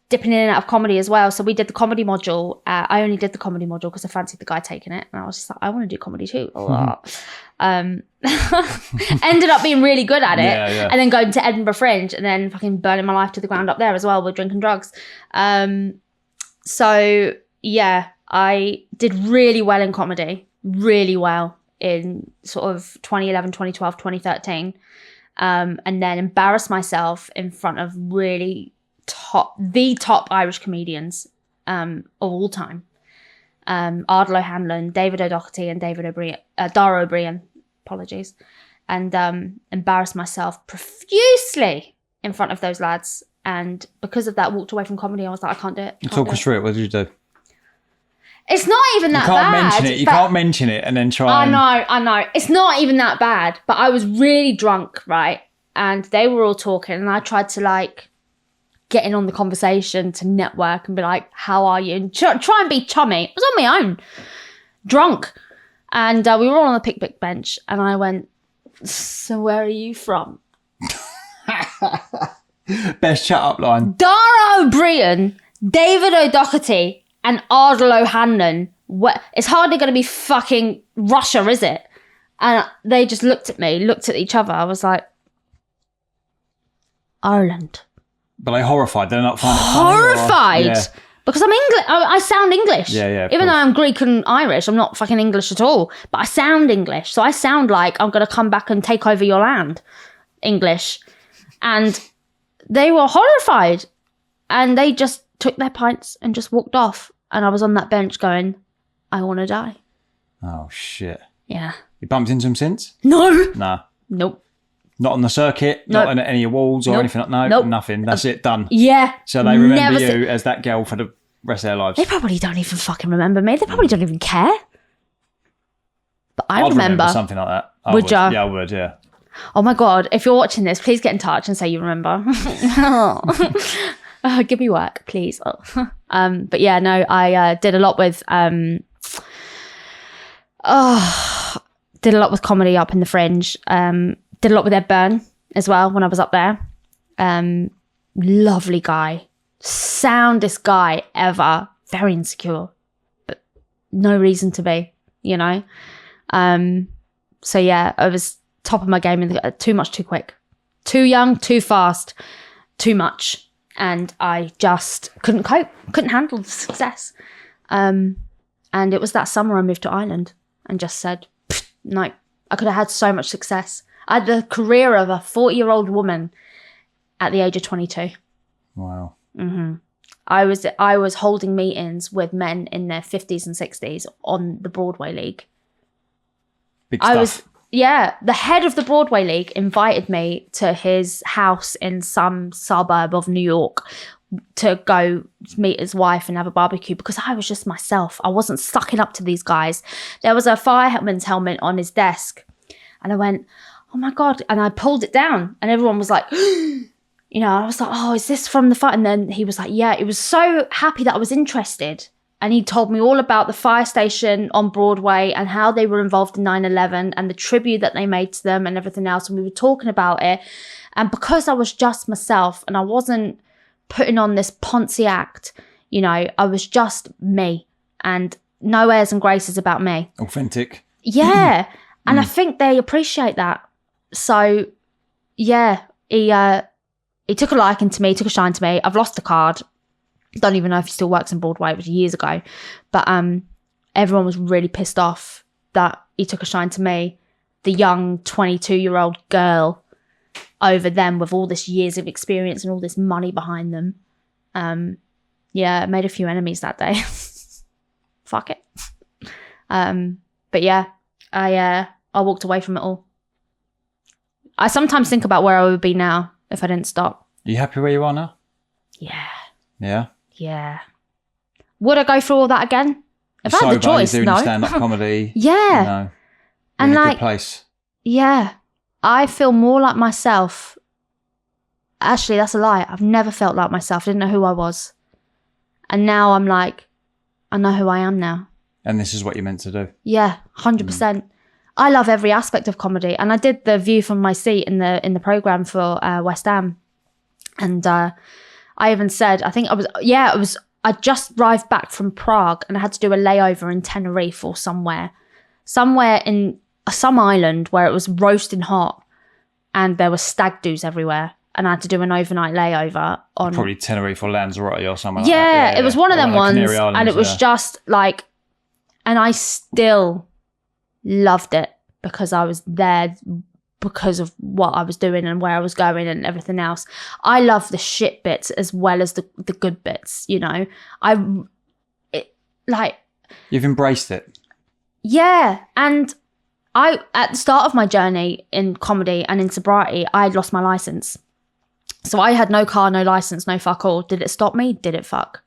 dipping in and out of comedy as well. So we did the comedy module. I only did the comedy module because I fancied the guy taking it. And I was just like, I want to do comedy too. Ended up being really good at it. Yeah. And then going to Edinburgh Fringe and then fucking burning my life to the ground up there as well with drinking drugs. So yeah, I did really well in comedy. Really well in sort of 2011, 2012, 2013. And then embarrassed myself in front of really the top Irish comedians of all time. Ardal O'Hanlon, David O'Doherty and Dara O'Brien, apologies. And embarrassed myself profusely in front of those lads. And because of that, walked away from comedy. I was like, I can't do it. Talk us through it. What did you do? It's not even that bad. You can't mention it and then try I know. It's not even that bad. But I was really drunk, right? And they were all talking and I tried to like get in on the conversation to network and be like, how are you? And try and be chummy. I was on my own, drunk. And we were all on the picnic bench and I went, so where are you from? Best chat up line. Dara O'Brien, David O'Doherty and Ardal O'Hanlon. It's hardly going to be fucking Russia, is it? And they just looked at me, looked at each other. I was like, Ireland. But they're horrified. They're not finding it funny. Horrified. Yeah. Because I'm English. I sound English. Yeah. Even though I'm Greek and Irish, I'm not fucking English at all. But I sound English. So I sound like I'm going to come back and take over your land. English. And they were horrified. And they just took their pints and just walked off. And I was on that bench going, I want to die. Oh, shit. Yeah. You bumped into them since? No. Nah. Nope. Not on the circuit? Nope. Not on any awards or Nope. anything? No, Nope. Nothing. That's it, done. Yeah. So they remember Never you as that girl for the rest of their lives? They probably don't even fucking remember me. They probably don't even care. But I I'd remember. something like that. I Would ya? Yeah, I would, yeah. Oh my God. If you're watching this, please get in touch and say you remember. Give me work, please. But yeah, no, I did a lot with did a lot with comedy up in the Fringe. Did a lot with Ed Byrne as well when I was up there. Lovely guy. Soundest guy ever. Very insecure. But no reason to be, you know? So yeah, I was top of my game. Too much, too quick. Too young, too fast, too much. And I just couldn't cope. Couldn't handle the success. And it was that summer I moved to Ireland and just said, no, I could have had so much success. I had the career of a 40-year-old woman at the age of 22. Wow. Mm-hmm. I was holding meetings with men in their 50s and 60s on the Broadway League. Big stuff. the head of the Broadway League invited me to his house in some suburb of New York to go meet his wife and have a barbecue because I was just myself. I wasn't sucking up to these guys. There was a fireman's helmet on his desk and I went, oh my God. And I pulled it down and everyone was like, you know, I was like, oh, is this from the fire? And then he was like, yeah, he was so happy that I was interested. And he told me all about the fire station on Broadway and how they were involved in 9/11 and the tribute that they made to them and everything else. And we were talking about it. And because I was just myself and I wasn't putting on this poncy act, you know, I was just me and no airs and graces about me. Authentic. Yeah. And I think they appreciate that. So, yeah, he took a liking to me, took a shine to me. I've lost the card. Don't even know if he still works in Broadway. It was years ago. But everyone was really pissed off that he took a shine to me, the young 22-year-old girl, over them with all this years of experience and all this money behind them. Yeah, made a few enemies that day. Fuck it. But yeah, I walked away from it all. I sometimes think about where I would be now if I didn't stop. Are you happy where you are now? Yeah. Yeah? Yeah. Would I go through all that again? If I had the choice, doing no. stand-up comedy. Yeah. You know, And in a like, good place. yeah, I feel more like myself. Actually, that's a lie. I've never felt like myself. I didn't know who I was. And now I'm like, I know who I am now. And this is what you're meant to do. Yeah, 100%. I love every aspect of comedy. And I did the view from my seat in the programme for West Ham. And I even said, I just arrived back from Prague and I had to do a layover in Tenerife or somewhere in some island where it was roasting hot and there were stag doos everywhere. And I had to do an overnight layover on... Probably Tenerife or Lanzarote or something yeah, like that. Yeah, it was one of them ones. Islands, and it was just like... And I still loved it because I was there because of what I was doing and where I was going and everything else. I love the shit bits as well as the good bits, you know. You've embraced it. Yeah, and at the start of my journey in comedy and in sobriety, I had lost my license. So I had no car, no license, no fuck all. Did it stop me? Did it fuck?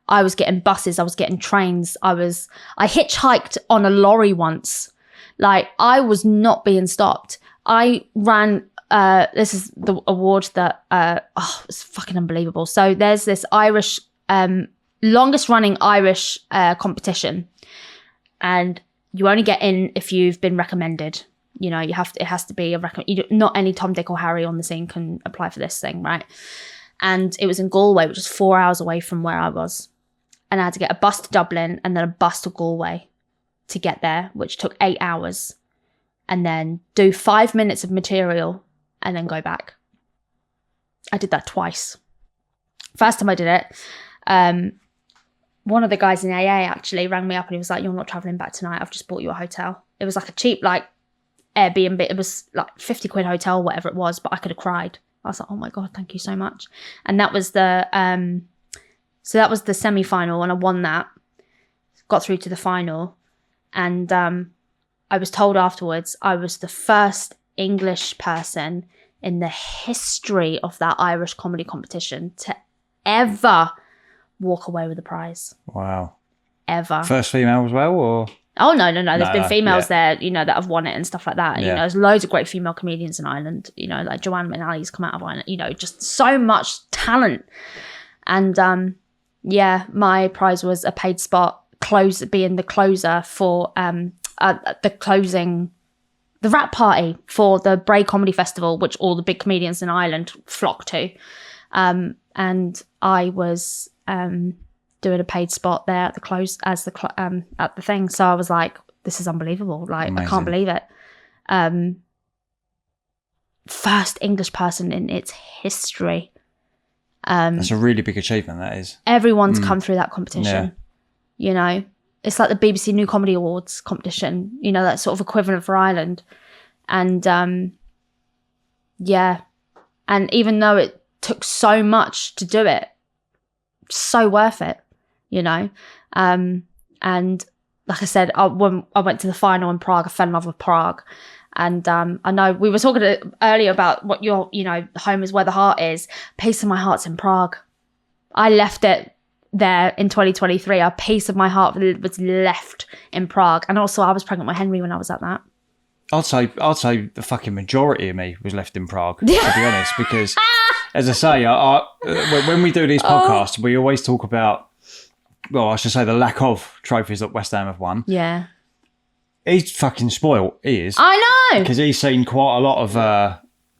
I was getting buses, I was getting trains. I hitchhiked on a lorry once. Like, I was not being stopped. I ran, this is the award that, it's fucking unbelievable. So there's this Irish, longest running Irish competition. And you only get in if you've been recommended. You know, it has to be not any Tom, Dick or Harry on the scene can apply for this thing, right? And it was in Galway, which is 4 hours away from where I was. And I had to get a bus to Dublin and then a bus to Galway to get there, which took 8 hours. And then do 5 minutes of material and then go back. I did that twice. First time I did it, one of the guys in AA actually rang me up and he was like, "You're not travelling back tonight. I've just bought you a hotel." It was like a cheap, like, Airbnb. It was like 50 quid hotel, whatever it was, but I could have cried. I was like, "Oh my God, thank you so much." And that was the semi-final and I won that. Got through to the final. And I was told afterwards I was the first English person in the history of that Irish comedy competition to ever walk away with a prize. Wow. Ever. First female as well, or? Oh, no. There's been females yeah. there, you know, that have won it and stuff like that. Yeah. You know, there's loads of great female comedians in Ireland, you know, like Joanne McNally's come out of Ireland, you know, just so much talent. And yeah, my prize was a paid spot, being the closer for the rap party for the Bray Comedy Festival, which all the big comedians in Ireland flock to. And I was doing a paid spot there at the close at the thing. So I was like, this is unbelievable. Like, amazing. I can't believe it. First English person in its history. That's a really big achievement, that is. Everyone's come through that competition. Yeah. You know, it's like the BBC New Comedy Awards competition, you know, that sort of equivalent for Ireland. And yeah. And even though it took so much to do it, so worth it, you know. And like I said, when I went to the final in Prague, I fell in love with Prague. And I know we were talking earlier about what your, home is where the heart is. Piece of my heart's in Prague. I left it there in 2023. A piece of my heart was left in Prague. And also I was pregnant with Henry when I was at that. I'd say the fucking majority of me was left in Prague, to be honest, because as I say, when we do these podcasts, we always talk about, well, I should say the lack of trophies that West Ham have won. Yeah. He's fucking spoiled, he is. I know. Because he's seen quite a lot of,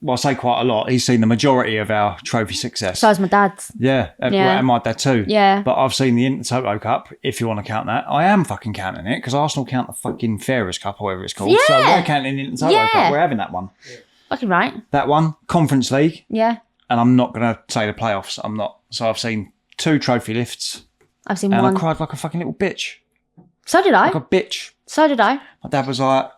I say quite a lot, he's seen the majority of our trophy success. So is my dad's. Yeah, and my dad too. Yeah. But I've seen the Intertoto Cup, if you want to count that. I am fucking counting it, because Arsenal count the fucking Farers Cup, or whatever it's called. Yeah. So we're counting the Intertoto Cup. We're having that one. Fucking right. That one, Conference League. Yeah. And I'm not going to say the playoffs. I'm not. So I've seen 2 trophy lifts. I've seen and one. I cried like a fucking little bitch. So did I. Like a bitch. So did I. My dad was like,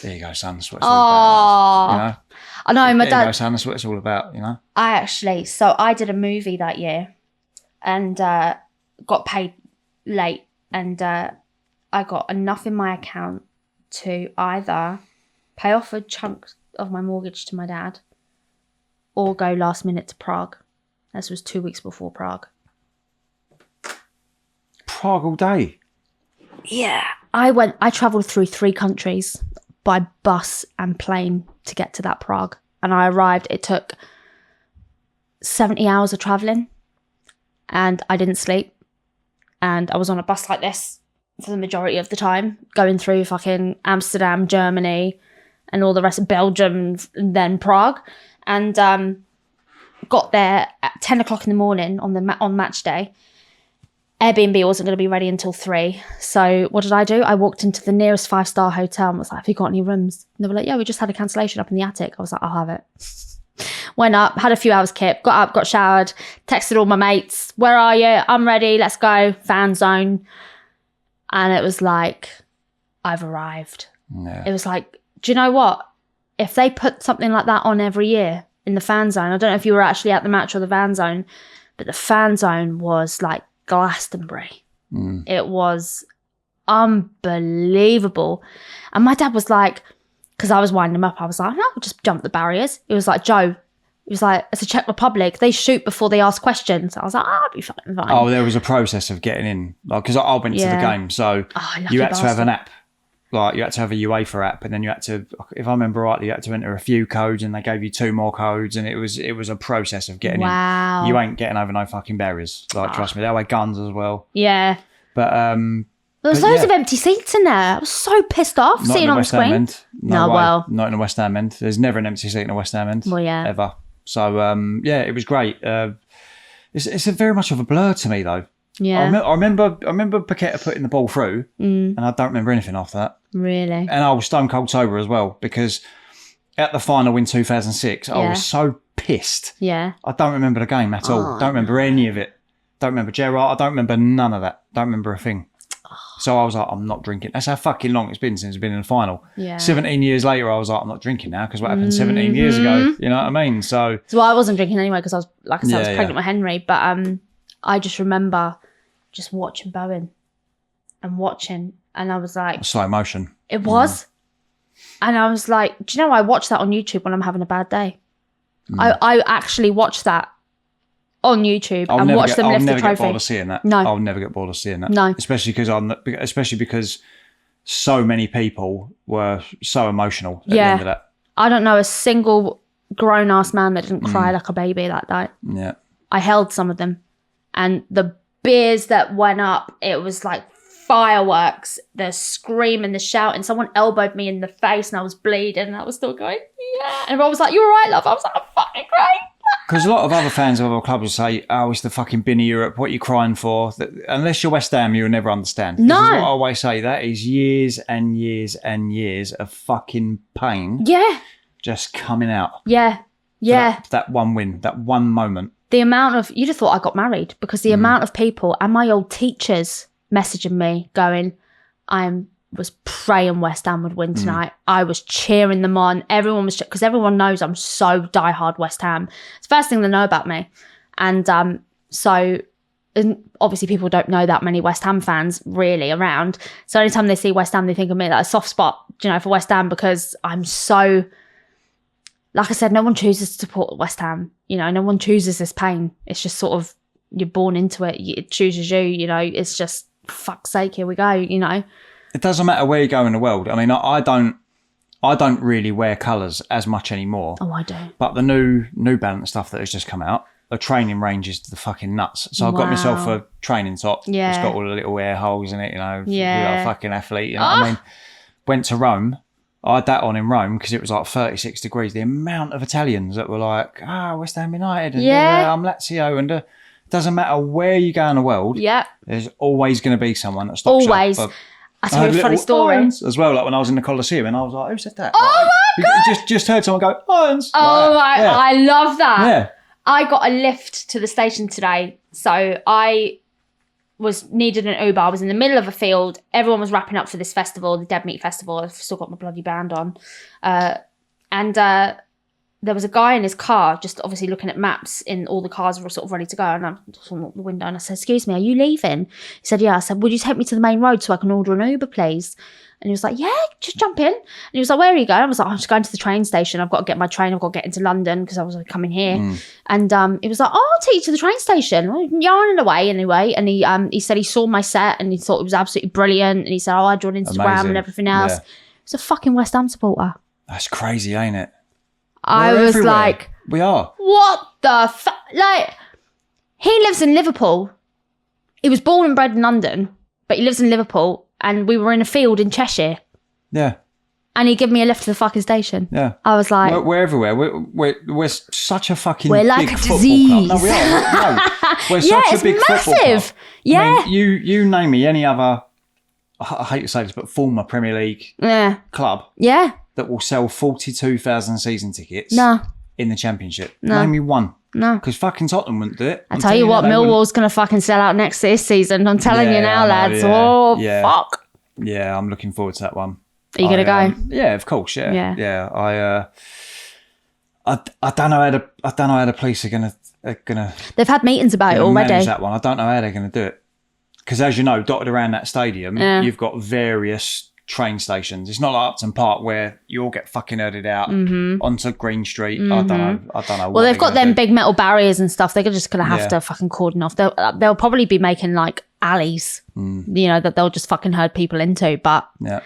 there you go, son. That's what it's all about. You know? I know, my There dad. you go, son. That's what it's all about, you know? I did a movie that year and got paid late, and I got enough in my account to either pay off a chunk of my mortgage to my dad or go last minute to Prague. This was 2 weeks before Prague. Prague all day. Yeah. I travelled through 3 countries by bus and plane to get to that Prague. And I arrived, it took 70 hours of travelling and I didn't sleep. And I was on a bus like this for the majority of the time, going through fucking Amsterdam, Germany, and all the rest of Belgium, and then Prague. And got there at 10 o'clock in the morning on match day. Airbnb wasn't going to be ready until 3. So what did? I walked into the nearest 5-star hotel and was like, have you got any rooms? And they were like, yeah, we just had a cancellation up in the attic. I was like, I'll have it. Went up, had a few hours kip, got up, got showered, texted all my mates, where are you? I'm ready, let's go, fan zone. And it was like, I've arrived. Yeah. It was like, do you know what? If they put something like that on every year in the fan zone, I don't know if you were actually at the match or the fan zone, but the fan zone was like Glastonbury. It was unbelievable. And my dad was like, because I was winding him up, I was like, no, I'll just jump the barriers. He was like, Joe, he was like, it's a Czech Republic. They shoot before they ask questions. I was like, I'll be fine. Oh, there was a process of getting in. Like, because I went to the game, so you had to have an app. Like, you had to have a UEFA app, and then you had to, if I remember rightly, you had to enter a few codes, and they gave you 2 more codes, and it was a process of getting in. You ain't getting over no fucking barriers. Like, trust me, they had guns as well. Yeah. But there was loads of empty seats in there. I was so pissed off seeing on the screen. No, well, not in a West Ham end. There's never an empty seat in a West Ham end. Well, yeah, ever. So yeah, it was great. It's a very much of a blur to me though. Yeah, I remember Paqueta putting the ball through, and I don't remember anything after that. Really? And I was stone cold sober as well, because at the final in 2006, I was so pissed. Yeah. I don't remember the game at all. Don't remember any of it. Don't remember Gerrard. I don't remember none of that. Don't remember a thing. So I was like, I'm not drinking. That's how fucking long it's been since we've been in the final. Yeah. 17 years later, I was like, I'm not drinking now, because what happened 17 years ago? You know what I mean? So I wasn't drinking anyway, because I was, like I said, I was pregnant with Henry. But I just remember just watching Bowen and watching, and I was like, slow motion. It was. And I was like, do you know, I watch that on YouTube when I'm having a bad day. I actually watch that on YouTube and watch them lift the trophy. I'll never get bored of seeing that. No. I'll never get bored of seeing that. No. Especially because so many people were so emotional at the end of that. I don't know a single grown-ass man that didn't cry like a baby that night. Yeah. I held some of them. And the beers that went up, it was like fireworks. The scream and the shouting. Someone elbowed me in the face and I was bleeding and I was still going, yeah. And everyone was like, you all right, love? I was like, I'm fucking great. Because a lot of other fans of other clubs will say, oh, it's the fucking bin of Europe. What are you crying for? Unless you're West Ham, you'll never understand. No. This is what I always say. That is years and years and years of fucking pain. Yeah. Just coming out. Yeah. Yeah. That one win, that one moment. The amount of, you'd have thought I got married, because the amount of people and my old teachers messaging me going, I was praying West Ham would win tonight. I was cheering them on. Everyone was, because everyone knows I'm so diehard West Ham. It's the first thing they know about me. And so and obviously people don't know that many West Ham fans really around. So anytime they see West Ham, they think of me like a soft spot, you know, for West Ham, because I'm so, like I said, no one chooses to support West Ham. You know, no one chooses this pain. It's just sort of, you're born into it. It chooses you, you know. It's just, fuck's sake, here we go, you know. It doesn't matter where you go in the world. I mean, I don't really wear colours as much anymore. Oh, I do. But the New Balance stuff that has just come out, the training range is the fucking nuts. So I got myself a training top. Yeah. It's got all the little air holes in it, you know. Yeah. You're like a fucking athlete, you know what I mean? Went to Rome. I had that on in Rome because it was like 36 degrees. The amount of Italians that were like, West Ham United, and I'm Lazio, and it doesn't matter where you go in the world. Yeah. There's always going to be someone that stops Always. you. I tell you a funny story. Irons as well, like when I was in the Colosseum, and I was like, who said that? Oh like, my God! Just heard someone go, Irons. Oh like, my, I love that. Yeah. I got a lift to the station today. So I was needed an Uber. I was in the middle of a field. Everyone was wrapping up for this festival, the Dead Meat Festival. I've still got my bloody band on. And there was a guy in his car just obviously looking at maps, in all the cars were sort of ready to go. And I just went up the window and I said, excuse me, are you leaving? He said, yeah. I said, would you take me to the main road so I can order an Uber, please? And he was like, yeah, just jump in. And he was like, where are you going? I was like, I'm just going to the train station. I've got to get my train. I've got to get into London because I was coming here. And he was like, oh, I'll take you to the train station. Well, you're on the way anyway. And he said he saw my set and he thought it was absolutely brilliant. And he said, oh, I do on Instagram Amazing. and everything else. Yeah. He's a fucking West Ham supporter. That's crazy, ain't it? I We're was everywhere. like, we are. what the fuck? Like, he lives in Liverpool. He was born and bred in London, but he lives in Liverpool. And we were in a field in Cheshire. Yeah. And he gave me a lift to the fucking station. Yeah. I was like, we're everywhere. We're such a fucking we're like big a football disease. club. No, we are. We're yeah, such it's a big football massive. club. Yeah. I mean, you name me any other, I hate to say this, but former Premier League Yeah. club Yeah. that will sell 42,000 season tickets No. in the Championship. No. Name me one. No. Because fucking Tottenham wouldn't do it. I tell you what, Millwall's going to fucking sell out next this season. I'm telling you now, I know, lads. yeah, Oh, yeah. fuck. Yeah, I'm looking forward to that one. Are you going to go? Yeah, of course. Yeah, Yeah. yeah. I don't know how the police are gonna They've had meetings about it already. manage that one. I don't know how they're gonna do it because, as you know, dotted around that stadium, Yeah. you've got various train stations. It's not like Upton Park where you all get fucking herded out onto Green Street. I don't know. Well, they've got them big metal barriers and stuff. They're just going to have to fucking cordon off. They'll probably be making like alleys, you know, that they'll just fucking herd people into. But Yeah.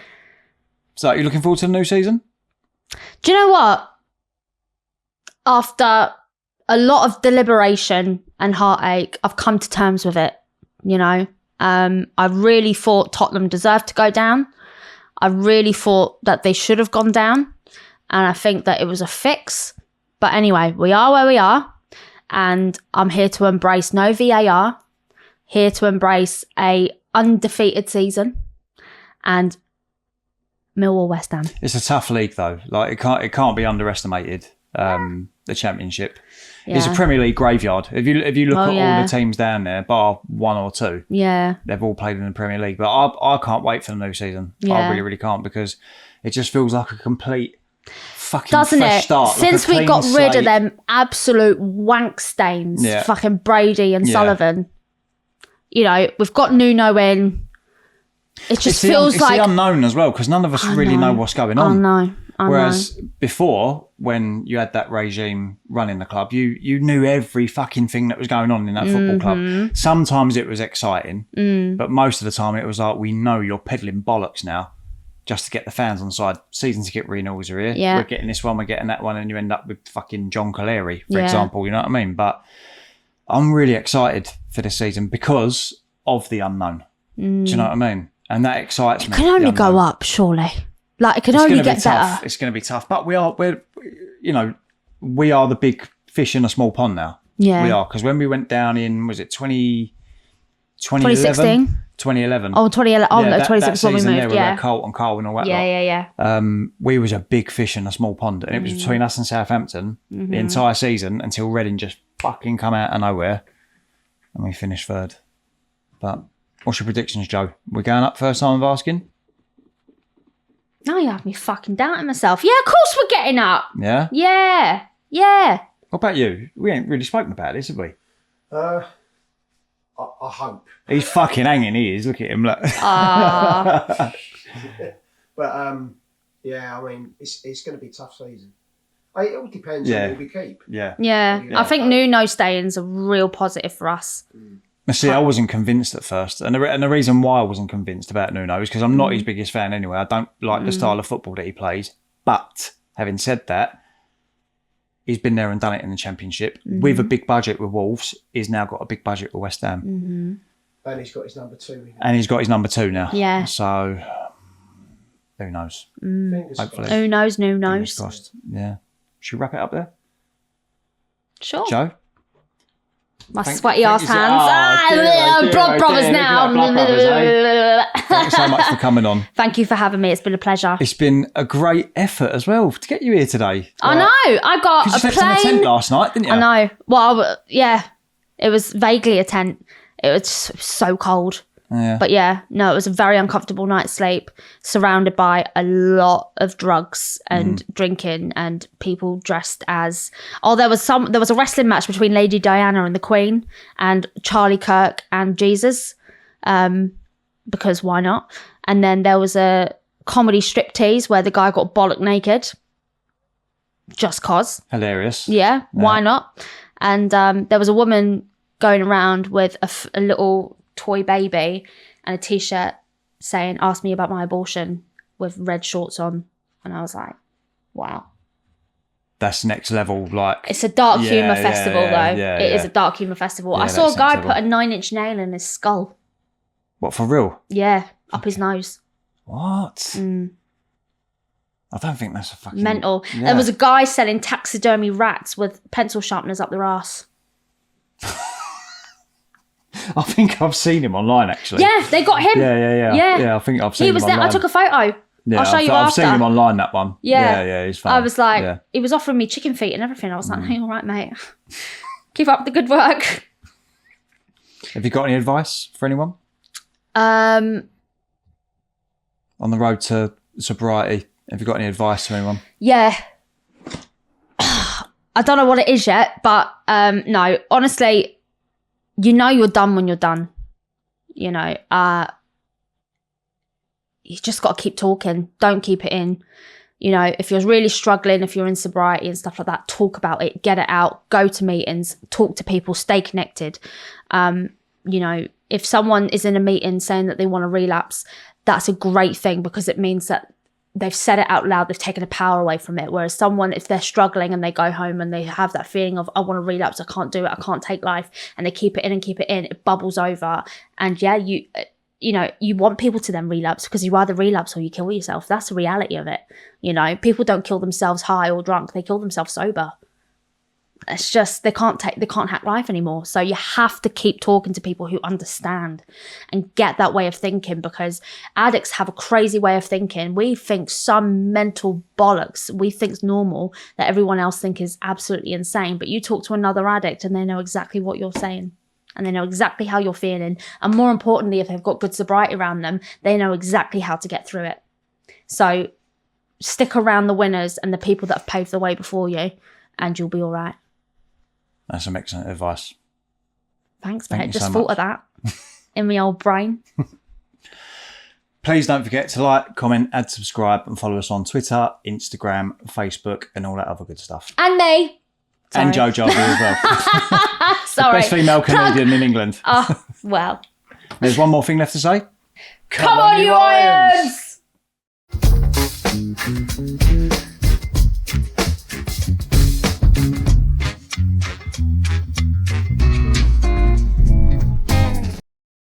So, you looking forward to the new season? do you know what? After a lot of deliberation and heartache, I've come to terms with it. You know, I really thought Tottenham deserved to go down. I really thought that they should have gone down. And I think that it was a fix. But anyway, we are where we are. And I'm here to embrace no VAR. Here to embrace a undefeated season. And Millwall West Ham. It's a tough league though. Like it can't be underestimated. The Championship. Yeah. It's a Premier League graveyard. If you look at yeah. all the teams down there, bar one or two, Yeah. they've all played in the Premier League. But I can't wait for the new season. I Yeah. really, really can't, because it just feels like a complete fucking Doesn't fresh it? start. Since like a we got clean rid slate. of them absolute wank stains, Yeah. fucking Brady and Yeah. Sullivan, you know, we've got Nuno in. It just feels it's like the unknown as well, because none of us really know what's going on. I Whereas before, when you had that regime running the club, you knew every fucking thing that was going on in that football Mm-hmm. club. Sometimes it was exciting, but most of the time it was like, we know you're peddling bollocks now just to get the fans on side. Season ticket renewals are here. Yeah. We're getting this one, we're getting that one, and you end up with fucking John Coleri, for Yeah. example. You know what I mean? But I'm really excited for this season because of the unknown. Do you know what I mean? And that excites me. it can the only go unknown. up, surely. Like it can It's only gonna be get tough. better. It's going to be tough, but we are the big fish in a small pond now. Yeah. We are, because when we went down in, was it 2011? 2016? 2011. Oh, 2011. Oh, no, that 2016 when we season there moved. with Yeah. Carl and all that lot. Yeah. We was a big fish in a small pond, and it was between us and Southampton the entire season until Reading just fucking come out of nowhere, and we finished third. But what's your predictions, Joe? We're going up first time of asking? Now you have me fucking doubting myself. Yeah, of course we're getting up. Yeah? Yeah. What about you? We ain't really spoken about this, have we? I I hope. He's fucking hanging, he is. Look at him, look. But yeah, I mean, it's going to be a tough season. It all depends on who we keep. Yeah. I think Nuno staying's a real positive for us. See, I wasn't convinced at first. And the reason why I wasn't convinced about Nuno is because I'm not his biggest fan anyway. I don't like the style of football that he plays. But having said that, he's been there and done it in the Championship. With a big budget with Wolves, he's now got a big budget with West Ham. And he's got his number 2. And he's got his number 2 now. Yeah. So, who knows? Hopefully. Who knows? Who Fingers knows? crossed. Yeah. Should we wrap it up there? Sure. Joe? My sweaty ass hands. Brothers now. Thank you so much for coming on. Thank you for having me. It's been a pleasure. It's been a great effort as well to get you here today. I know. I got Because a you slept in a tent plane. last night, didn't you? I know. Well, yeah. It was vaguely a tent. It was so cold. Yeah. But yeah, no, it was a very uncomfortable night's sleep, surrounded by a lot of drugs and drinking and people dressed as there was a wrestling match between Lady Diana and the Queen and Charlie Kirk and Jesus, because why not? And then there was a comedy striptease where the guy got bollock naked, just cause. Hilarious. Yeah, why not? And there was a woman going around with a little toy baby and a t-shirt saying, "Ask me about my abortion," with red shorts on. And I was like, wow. That's next level, like... It's a dark humour festival, though. It is yeah. a dark humour festival. Yeah, I saw a that's guy next put a level. 9-inch nail in his skull. What, for real? Yeah, up his nose. What? I don't think that's a fucking... Mental. Yeah. There was a guy selling taxidermy rats with pencil sharpeners up their arse. I think I've seen him online, actually. Yeah, they got him. Yeah. Yeah, I think I've seen him He was there. online. I took a photo. Yeah, I'll show you I've after. seen him online, that one. Yeah, he's fun. I was like, Yeah. he was offering me chicken feet and everything. I was like, hey, all right, mate. Keep up the good work. Have you got any advice for anyone Um, on the road to sobriety? Have you got any advice to anyone? yeah. I don't know what it is yet, but no, honestly, you know you're done when you're done. You know, you just got to keep talking. Don't keep it in. You know, if you're really struggling, if you're in sobriety and stuff like that, talk about it, get it out, go to meetings, talk to people, stay connected. You know, if someone is in a meeting saying that they want to relapse, that's a great thing because it means that they've said it out loud, they've taken the power away from it. Whereas someone, if they're struggling and they go home and they have that feeling of, I want to relapse, I can't do it, I can't take life, and they keep it in and keep it in, it bubbles over. And yeah, you know, you want people to then relapse because you either relapse or you kill yourself. That's the reality of it. You know, people don't kill themselves high or drunk, they kill themselves sober. It's just, they can't hack life anymore. So you have to keep talking to people who understand and get that way of thinking, because addicts have a crazy way of thinking. We think some mental bollocks we think's normal that everyone else think is absolutely insane. But you talk to another addict and they know exactly what you're saying. And they know exactly how you're feeling. And more importantly, if they've got good sobriety around them, they know exactly how to get through it. So stick around the winners and the people that have paved the way before you, and you'll be all right. That's some excellent advice. Thanks, Thank mate. you Just so thought much. of that in my old brain. Please don't forget to like, comment, add, subscribe, and follow us on Twitter, Instagram, Facebook, and all that other good stuff. And me. Sorry. And Jo Jarvie as well. Sorry. Best female comedian in England. Oh, well. There's one more thing left to say. Come on, you irons!